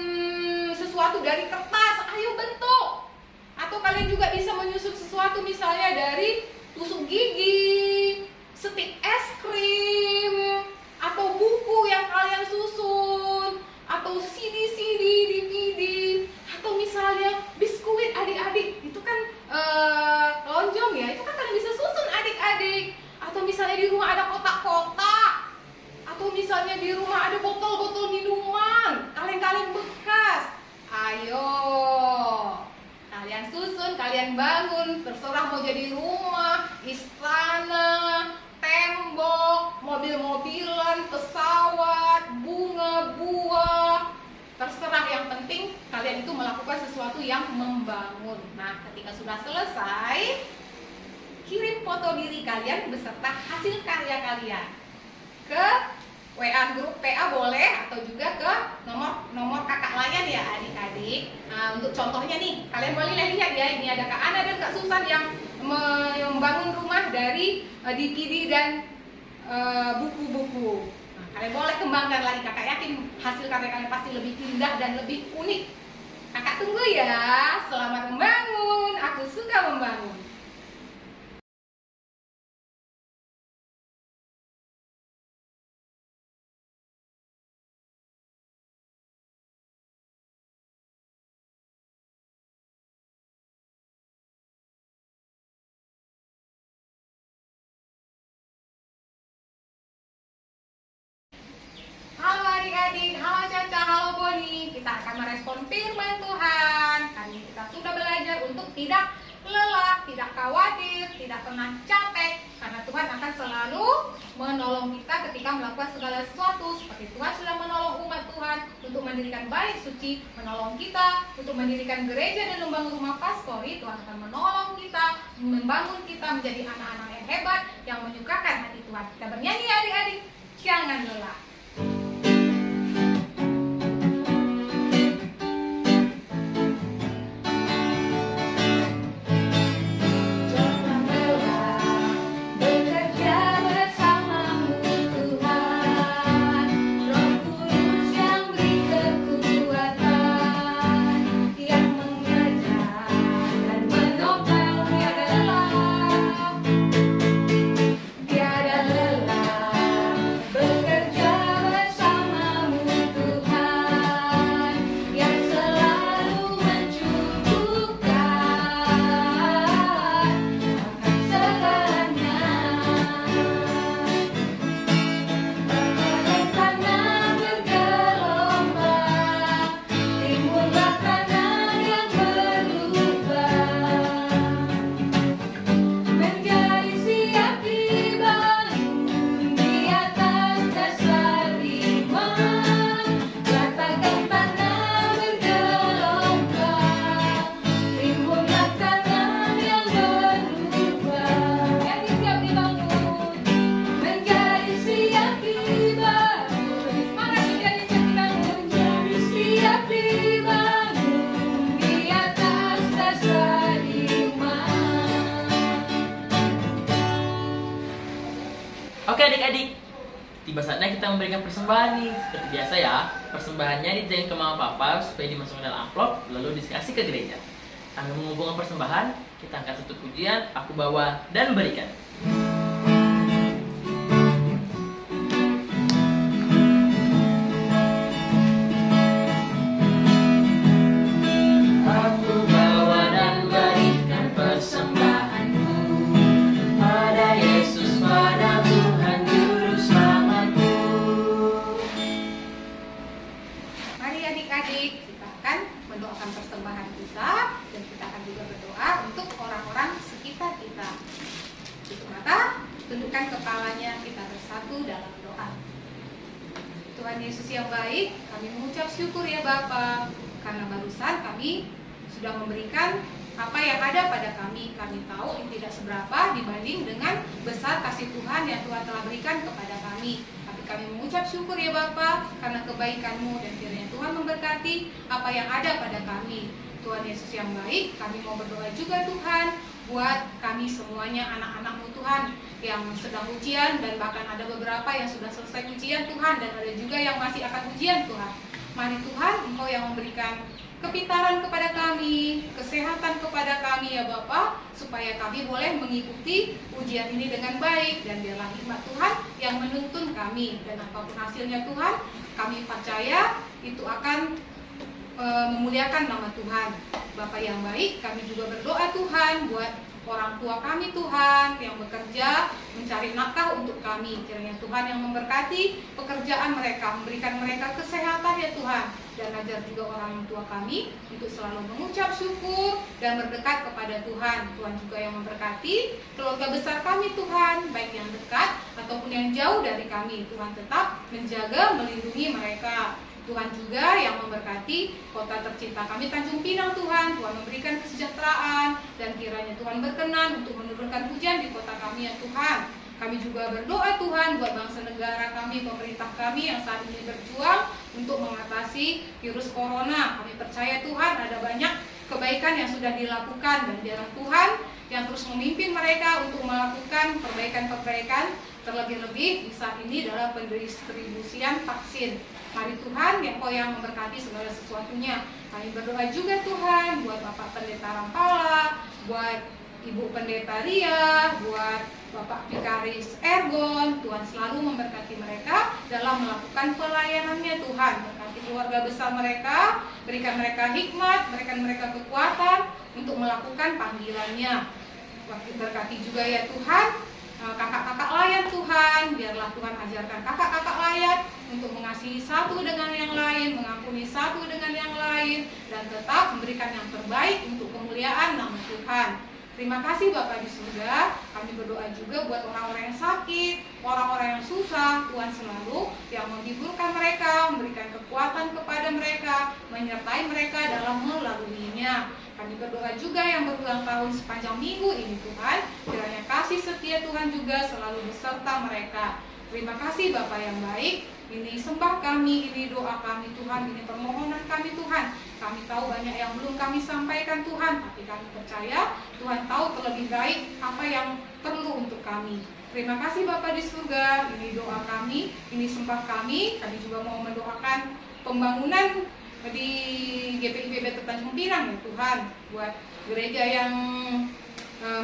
[SPEAKER 5] sesuatu dari kertas, ayo bentuk. Atau kalian juga bisa menyusun sesuatu misalnya dari tusuk gigi, stik es krim, atau buku yang kalian susun, atau CD, DVD, atau misalnya biskuit adik-adik. Itu kan lonjong ya, itu kan kalian bisa susun adik-adik. Atau misalnya di rumah ada kotak-kotak, atau misalnya di rumah ada botol-botol minuman, kaleng-kaleng bekas. Ayo, kalian susun, kalian bangun, terserah mau jadi rumah, istana, tembok, mobil-mobilan, pesawat, bunga, buah, terserah. Yang penting kalian itu melakukan sesuatu yang membangun. Nah, ketika sudah selesai, kirim foto diri kalian beserta hasil karya kalian ke WA grup PA boleh, atau juga ke nomor kakak layan ya adik-adik. Nah, untuk contohnya nih, kalian boleh lihat ya, ini ada Kak Ana dan Kak Susan yang membangun rumah dari DVD dan buku-buku. Nah, kalian boleh kembangkan lagi. Kakak yakin hasil karya kalian pasti lebih indah dan lebih unik. Kakak tunggu ya. Selamat membangun. Aku suka membangun. Adik-adik, halo Caca, halo Boni. Kita akan merespon firman Tuhan. Hari ini kita sudah belajar untuk tidak lelah, tidak khawatir, tidak pernah capek, karena Tuhan akan selalu menolong kita ketika melakukan segala sesuatu. Seperti Tuhan sudah menolong umat Tuhan untuk mendirikan bait suci, menolong kita untuk mendirikan gereja dan membangun rumah pastori. Tuhan akan menolong kita, membangun kita menjadi anak-anak yang hebat, yang menyukakan hati Tuhan. Kita bernyanyi adik-adik, jangan lelah.
[SPEAKER 1] Oke adik-adik, tiba saatnya kita memberikan persembahan nih. Seperti biasa ya, persembahannya dijain ke mama papa supaya dimasukkan dalam amplop lalu dikasih ke gereja. Kami mengumpulkan persembahan, kita angkat satu pujian, aku bawa dan berikan. Aku bawa dan berikan persembahanku pada Yesus, pada Tuhan Juru Selamatku.
[SPEAKER 5] Mari adik-adik, kita akan mendoakan persembahan kita dan kita akan juga berdoa untuk orang-orang sekitar kita. Tutup mata, tundukkan kepalanya, kita bersatu dalam doa. Tuhan Yesus yang baik, kami mengucap syukur ya Bapa, karena barusan kami sudah memberikan apa yang ada pada kami. Kami tahu ini tidak seberapa dibanding dengan besar kasih Tuhan yang Tuhan telah berikan kepada kami. Tapi kami mengucap syukur ya Bapa, karena kebaikan-Mu dan kiranya Tuhan memberkati apa yang ada pada kami. Tuhan Yesus yang baik, kami mau berdoa juga Tuhan buat kami semuanya anak-anak-Mu Tuhan yang sedang ujian dan bahkan ada beberapa yang sudah selesai ujian Tuhan dan ada juga yang masih akan ujian Tuhan. Mari Tuhan, Engkau yang memberikan kepintaran kepada kami, kesehatan kepada kami ya Bapa, supaya kami boleh mengikuti ujian ini dengan baik dan biarlah hikmat Tuhan yang menuntun kami dan apapun hasilnya Tuhan, kami percaya itu akan memuliakan nama Tuhan. Bapa yang baik, kami juga berdoa Tuhan buat orang tua kami Tuhan yang bekerja mencari nafkah untuk kami. Kiranya Tuhan yang memberkati pekerjaan mereka, memberikan mereka kesehatan ya Tuhan, dan ajar juga orang tua kami untuk selalu mengucap syukur dan berdekat kepada Tuhan. Tuhan juga yang memberkati keluarga besar kami Tuhan, baik yang dekat ataupun yang jauh dari kami. Tuhan tetap menjaga, melindungi mereka. Tuhan juga yang memberkati kota tercinta kami Tanjung Pinang Tuhan. Tuhan memberikan kesejahteraan dan kiranya Tuhan berkenan untuk menurunkan hujan di kota kami ya Tuhan. Kami juga berdoa Tuhan buat bangsa negara kami, pemerintah kami yang saat ini berjuang untuk mengatasi virus corona. Kami percaya Tuhan ada banyak kebaikan yang sudah dilakukan dan biarlah Tuhan yang terus memimpin mereka untuk melakukan perbaikan-perbaikan, terlebih-lebih saat ini dalam pendistribusian vaksin. Mari Tuhan yang Kau yang memberkati segala sesuatunya. Kami berdoa juga Tuhan buat Bapak Pendeta Rampala, buat Ibu Pendeta Ria, buat Bapak Vikaris Ergon. Tuhan selalu memberkati mereka dalam melakukan pelayanannya Tuhan. Berkati keluarga besar mereka, berikan mereka hikmat, berikan mereka kekuatan untuk melakukan panggilannya. Berkati juga ya Tuhan kakak-kakak layan Tuhan, biarlah Tuhan ajarkan kakak-kakak layan untuk mengasihi satu dengan yang lain, mengampuni satu dengan yang lain, dan tetap memberikan yang terbaik untuk kemuliaan nama Tuhan. Terima kasih Bapa di surga. Kami berdoa juga buat orang-orang yang sakit, orang-orang yang susah. Tuhan selalu yang menghiburkan mereka, memberikan kekuatan kepada mereka, menyertai mereka dalam melaluinya. Kami berdoa juga yang berulang tahun sepanjang minggu ini Tuhan, kiranya kasih setia Tuhan juga selalu beserta mereka. Terima kasih Bapa yang baik. Ini sembah kami, ini doa kami Tuhan, ini permohonan kami Tuhan. Kami tahu banyak yang belum kami sampaikan Tuhan, tapi kami percaya Tuhan tahu terlebih baik apa yang perlu untuk kami. Terima kasih Bapa di surga, ini doa kami, ini sembah kami. Kami juga mau mendoakan pembangunan di GPIPB Tanjung Pinang ya Tuhan, buat gereja yang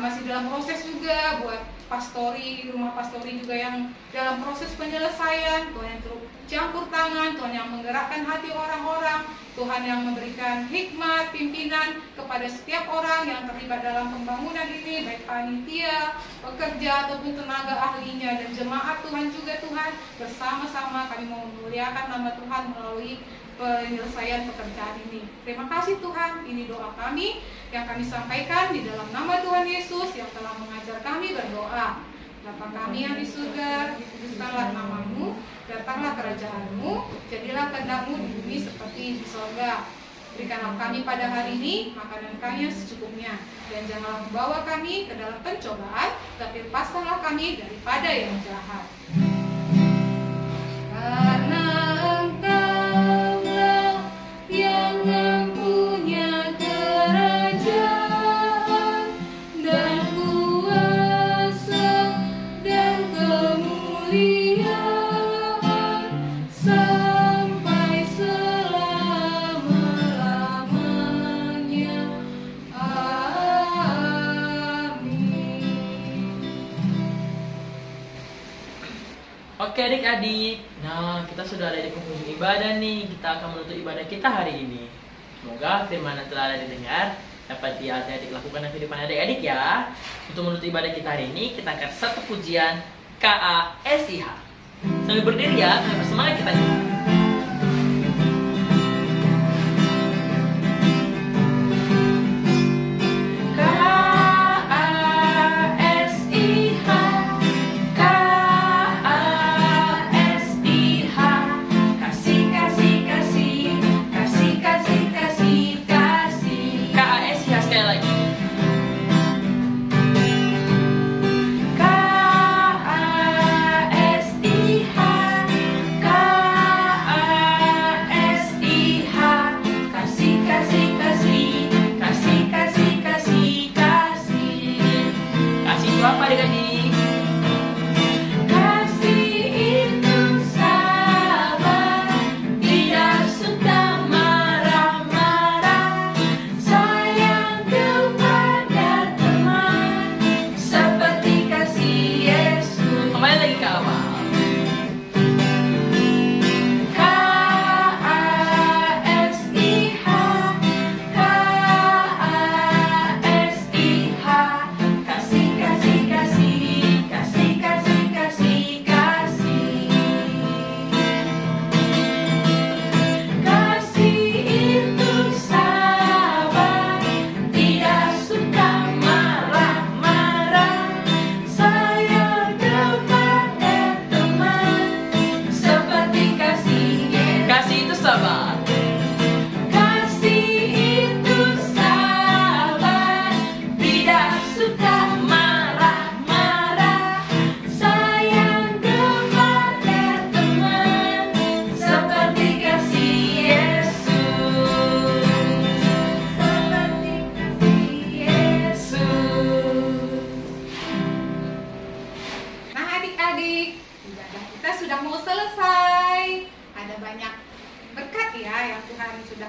[SPEAKER 5] masih dalam proses juga, buat pastori, rumah pastori juga yang dalam proses penyelesaian. Tuhan yang terus campur tangan, Tuhan yang menggerakkan hati orang-orang, Tuhan yang memberikan hikmat, pimpinan kepada setiap orang yang terlibat dalam pembangunan ini, baik panitia, pekerja ataupun tenaga ahlinya dan jemaat Tuhan juga Tuhan. Bersama-sama kami mau memuliakan nama Tuhan melalui penyelesaian pekerjaan ini. Terima kasih Tuhan, ini doa kami yang kami sampaikan di dalam nama Tuhan Yesus yang telah mengajar kami berdoa. Bapa kami yang di surga, dikuduskanlah nama-Mu, datanglah kerajaan-Mu, jadilah kehendak-Mu di bumi seperti di surga. Berikanlah kami pada hari ini makanan kami yang secukupnya, dan janganlah membawa kami ke dalam pencobaan, tapi lepaskanlah kami daripada yang jahat. Karena Engkau yang mempunyai kerajaan dan kuasa dan kemuliaan
[SPEAKER 1] Oke adik-adik, nah kita sudah ada di penghujung ibadah nih. Kita akan menutup ibadah kita hari ini. Semoga firman yang telah ada didengar dapat adik-adik lakukan dalam kehidupan adik-adik ya. Untuk menutup ibadah kita hari ini, kita akan satu pujian KASIH. Sambil berdiri ya, sambil bersemangat kita nyanyi.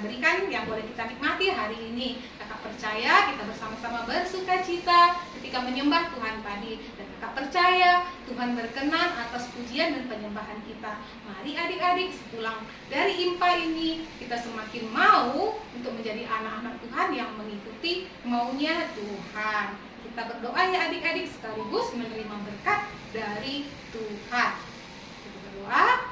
[SPEAKER 5] Berikan yang boleh kita nikmati hari ini. Kakak percaya kita bersama-sama bersuka cita ketika menyembah Tuhan tadi, dan kakak percaya Tuhan berkenan atas pujian dan penyembahan kita. Mari adik-adik, sepulang dari IMPA ini kita semakin mau untuk menjadi anak-anak Tuhan yang mengikuti maunya Tuhan. Kita berdoa ya adik-adik, sekaligus menerima berkat dari Tuhan. Kita berdoa.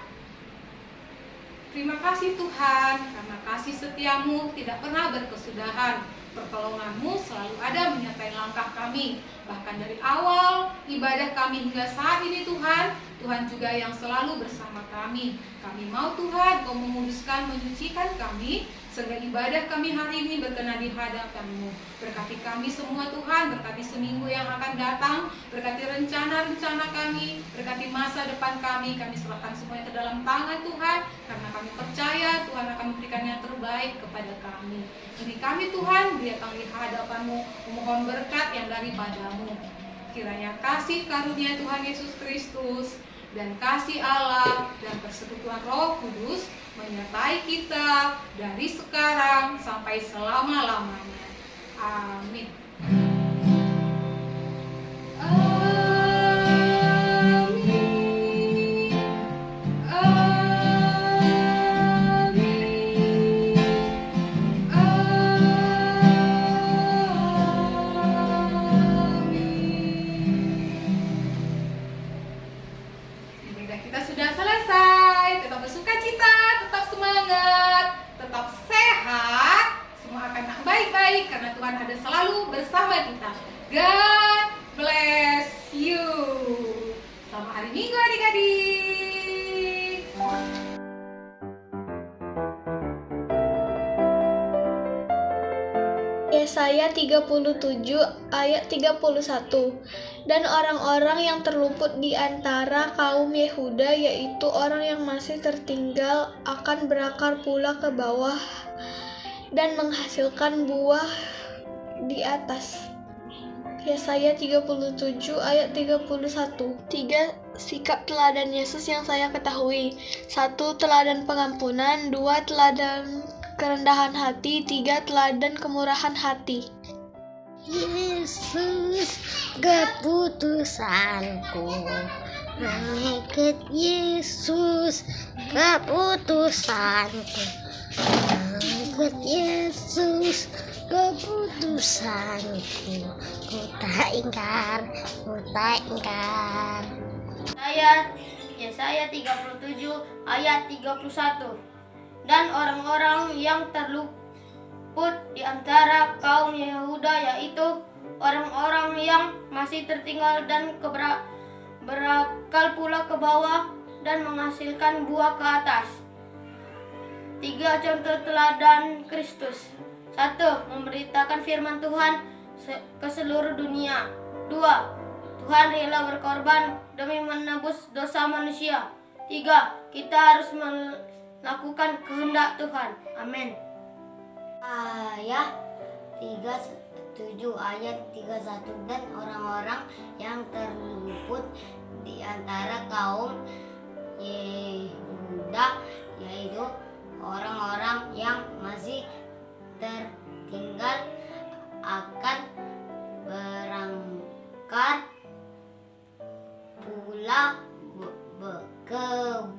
[SPEAKER 5] Terima kasih Tuhan, karena kasih setiamu tidak pernah berkesudahan. Pertolonganmu selalu ada menyertai langkah kami. Bahkan dari awal ibadah kami hingga saat ini Tuhan, Tuhan juga yang selalu bersama kami. Kami mau Tuhan, Kau menguduskan, menyucikan kami, sehingga ibadah kami hari ini berkenan di hadapan-Mu. Berkati kami semua Tuhan, berkati seminggu yang akan datang, berkati rencana-rencana kami, berkati masa depan kami serahkan semuanya ke dalam tangan Tuhan, karena kami percaya Tuhan akan memberikan yang terbaik kepada kami. Ini kami Tuhan, datang di hadapan-Mu, memohon berkat yang daripada-Mu. Kiranya kasih karunia Tuhan Yesus Kristus, dan kasih Allah, dan persekutuan Roh Kudus menyertai kita dari sekarang sampai selama-lamanya. Amin. Kita sudah selesai. Tetap bersuka cita, tetap semangat, tetap sehat. Semua akan baik-baik karena Tuhan ada selalu bersama kita. God bless you. Selamat hari Minggu adik-adik.
[SPEAKER 6] Yesaya 37 ayat 31. Dan orang-orang yang terluput di antara kaum Yehuda, yaitu orang yang masih tertinggal, akan berakar pula ke bawah dan menghasilkan buah di atas. Yesaya 37 ayat 31. 3 sikap teladan Yesus yang saya ketahui. 1. Teladan pengampunan. 2. Teladan kerendahan hati. 3. Teladan kemurahan hati.
[SPEAKER 7] Yesus, keputusanku naik mengikut Yesus keputusanku, mengikut Yesus keputusanku, ku tak ingkar, ku tak ingkar.
[SPEAKER 8] Yesaya 37 ayat 31. Dan orang-orang yang terluput di antara kaum Yehuda, yaitu orang-orang yang masih tertinggal dan berakal pula ke bawah dan menghasilkan buah ke atas. 3 contoh teladan Kristus. 1. Memberitakan firman Tuhan ke seluruh dunia. 2. Tuhan rela berkorban demi menebus dosa manusia. 3. Kita harus melakukan kehendak Tuhan. Amin.
[SPEAKER 7] Ayat 37 ayat 31. Dan orang-orang yang terluput di antara kaum Yehuda, yaitu orang-orang yang masih tertinggal, akan berangkat pula ke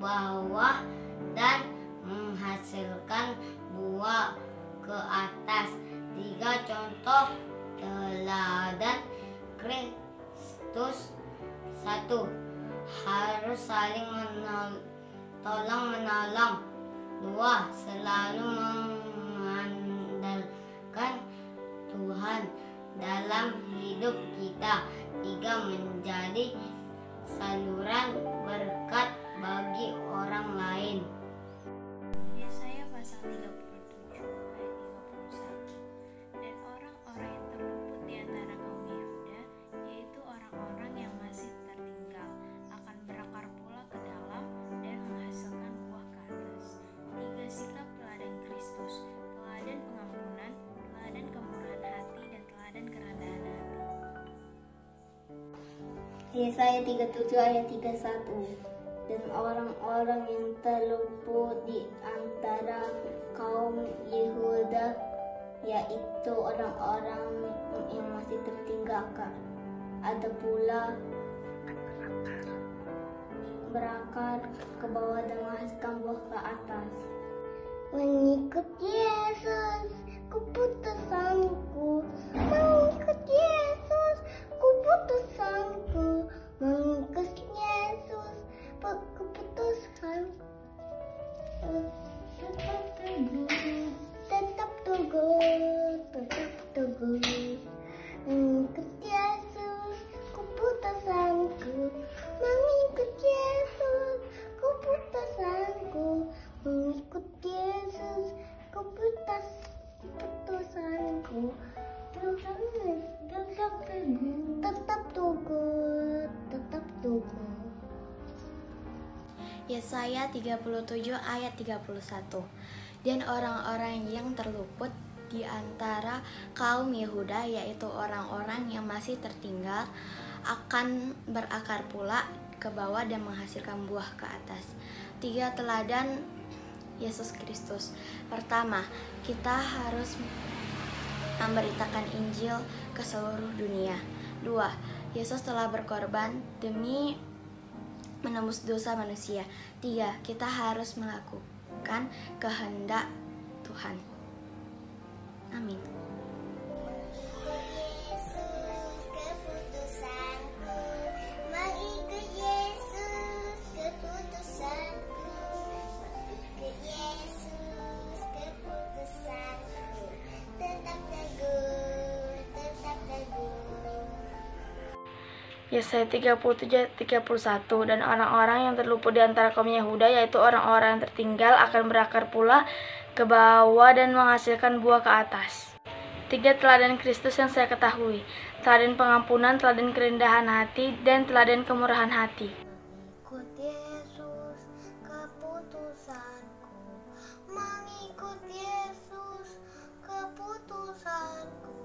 [SPEAKER 7] bawah dan menghasilkan buah ke atas. 3 contoh teladan Kristus. 1. Harus saling tolong menolong. 2. Selalu mengandalkan Tuhan dalam hidup kita. 3. Menjadi saluran berkat bagi orang lain.
[SPEAKER 9] Yesaya pasal 37 ayat 31. Dan orang-orang yang terluput di antara kaum Yehuda, yaitu orang-orang yang masih tertinggal, akan berakar pula ke dalam dan menghasilkan buah ke atas. 3 sikap teladan Kristus, teladan pengampunan, teladan kemurahan hati, dan teladan kerendahan hati.
[SPEAKER 7] Yesaya 37 ayat 31. Dan orang-orang yang terluput di antara kaum Yehuda, yaitu orang-orang yang masih tertinggal, ada pula berakar ke bawah dan menghasilkan buah ke atas. Mengikut Yesus keputusanku, mengikut Yesus keputusanku, mengikut Yesus keputusanku. Tetap teguh, tetap teguh, tetap teguh. Mengikut Yesus keputusanku, mengikut Yesus keputusanku, mengikut Yesus keputusanku. Tetap teguh, tetap teguh, tetap teguh.
[SPEAKER 6] Yesaya 37 ayat 31. Dan orang-orang yang terluput di antara kaum Yehuda, yaitu orang-orang yang masih tertinggal, akan berakar pula ke bawah dan menghasilkan buah ke atas. 3 teladan Yesus Kristus. Pertama, kita harus memberitakan Injil ke seluruh dunia. 2. Yesus telah berkorban demi menembus dosa manusia. 3. Kita harus melakukan kehendak Tuhan. Amin.
[SPEAKER 4] Yesaya 37 31. Dan orang-orang yang terluput di antara kaum Yehuda, yaitu orang-orang yang tertinggal, akan berakar pula ke bawah dan menghasilkan buah ke atas. 3 teladan Kristus yang saya ketahui: teladan pengampunan, teladan kerendahan hati, dan teladan kemurahan hati.
[SPEAKER 7] Mengikut Yesus keputusanku, mengikut Yesus keputusanku,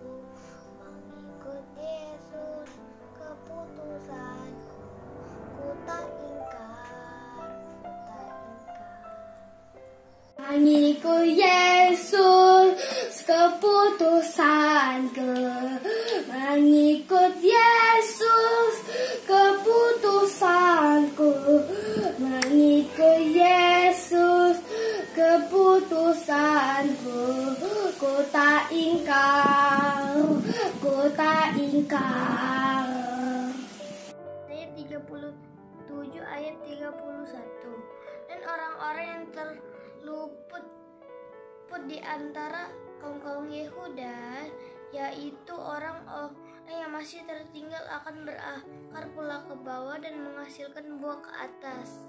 [SPEAKER 7] mengikut Yesus keputusanku, ku tak ingkar, ku tak ingkar.
[SPEAKER 8] Mengikut Yesus keputusanku, mengikut Yesus keputusanku,
[SPEAKER 7] ingkar. Ayat 37 ayat 31. Dan orang-orang yang terluput di antara kaum Yehuda, yaitu orang-orang yang masih tertinggal, akan berakar pula ke bawah dan menghasilkan buah ke atas.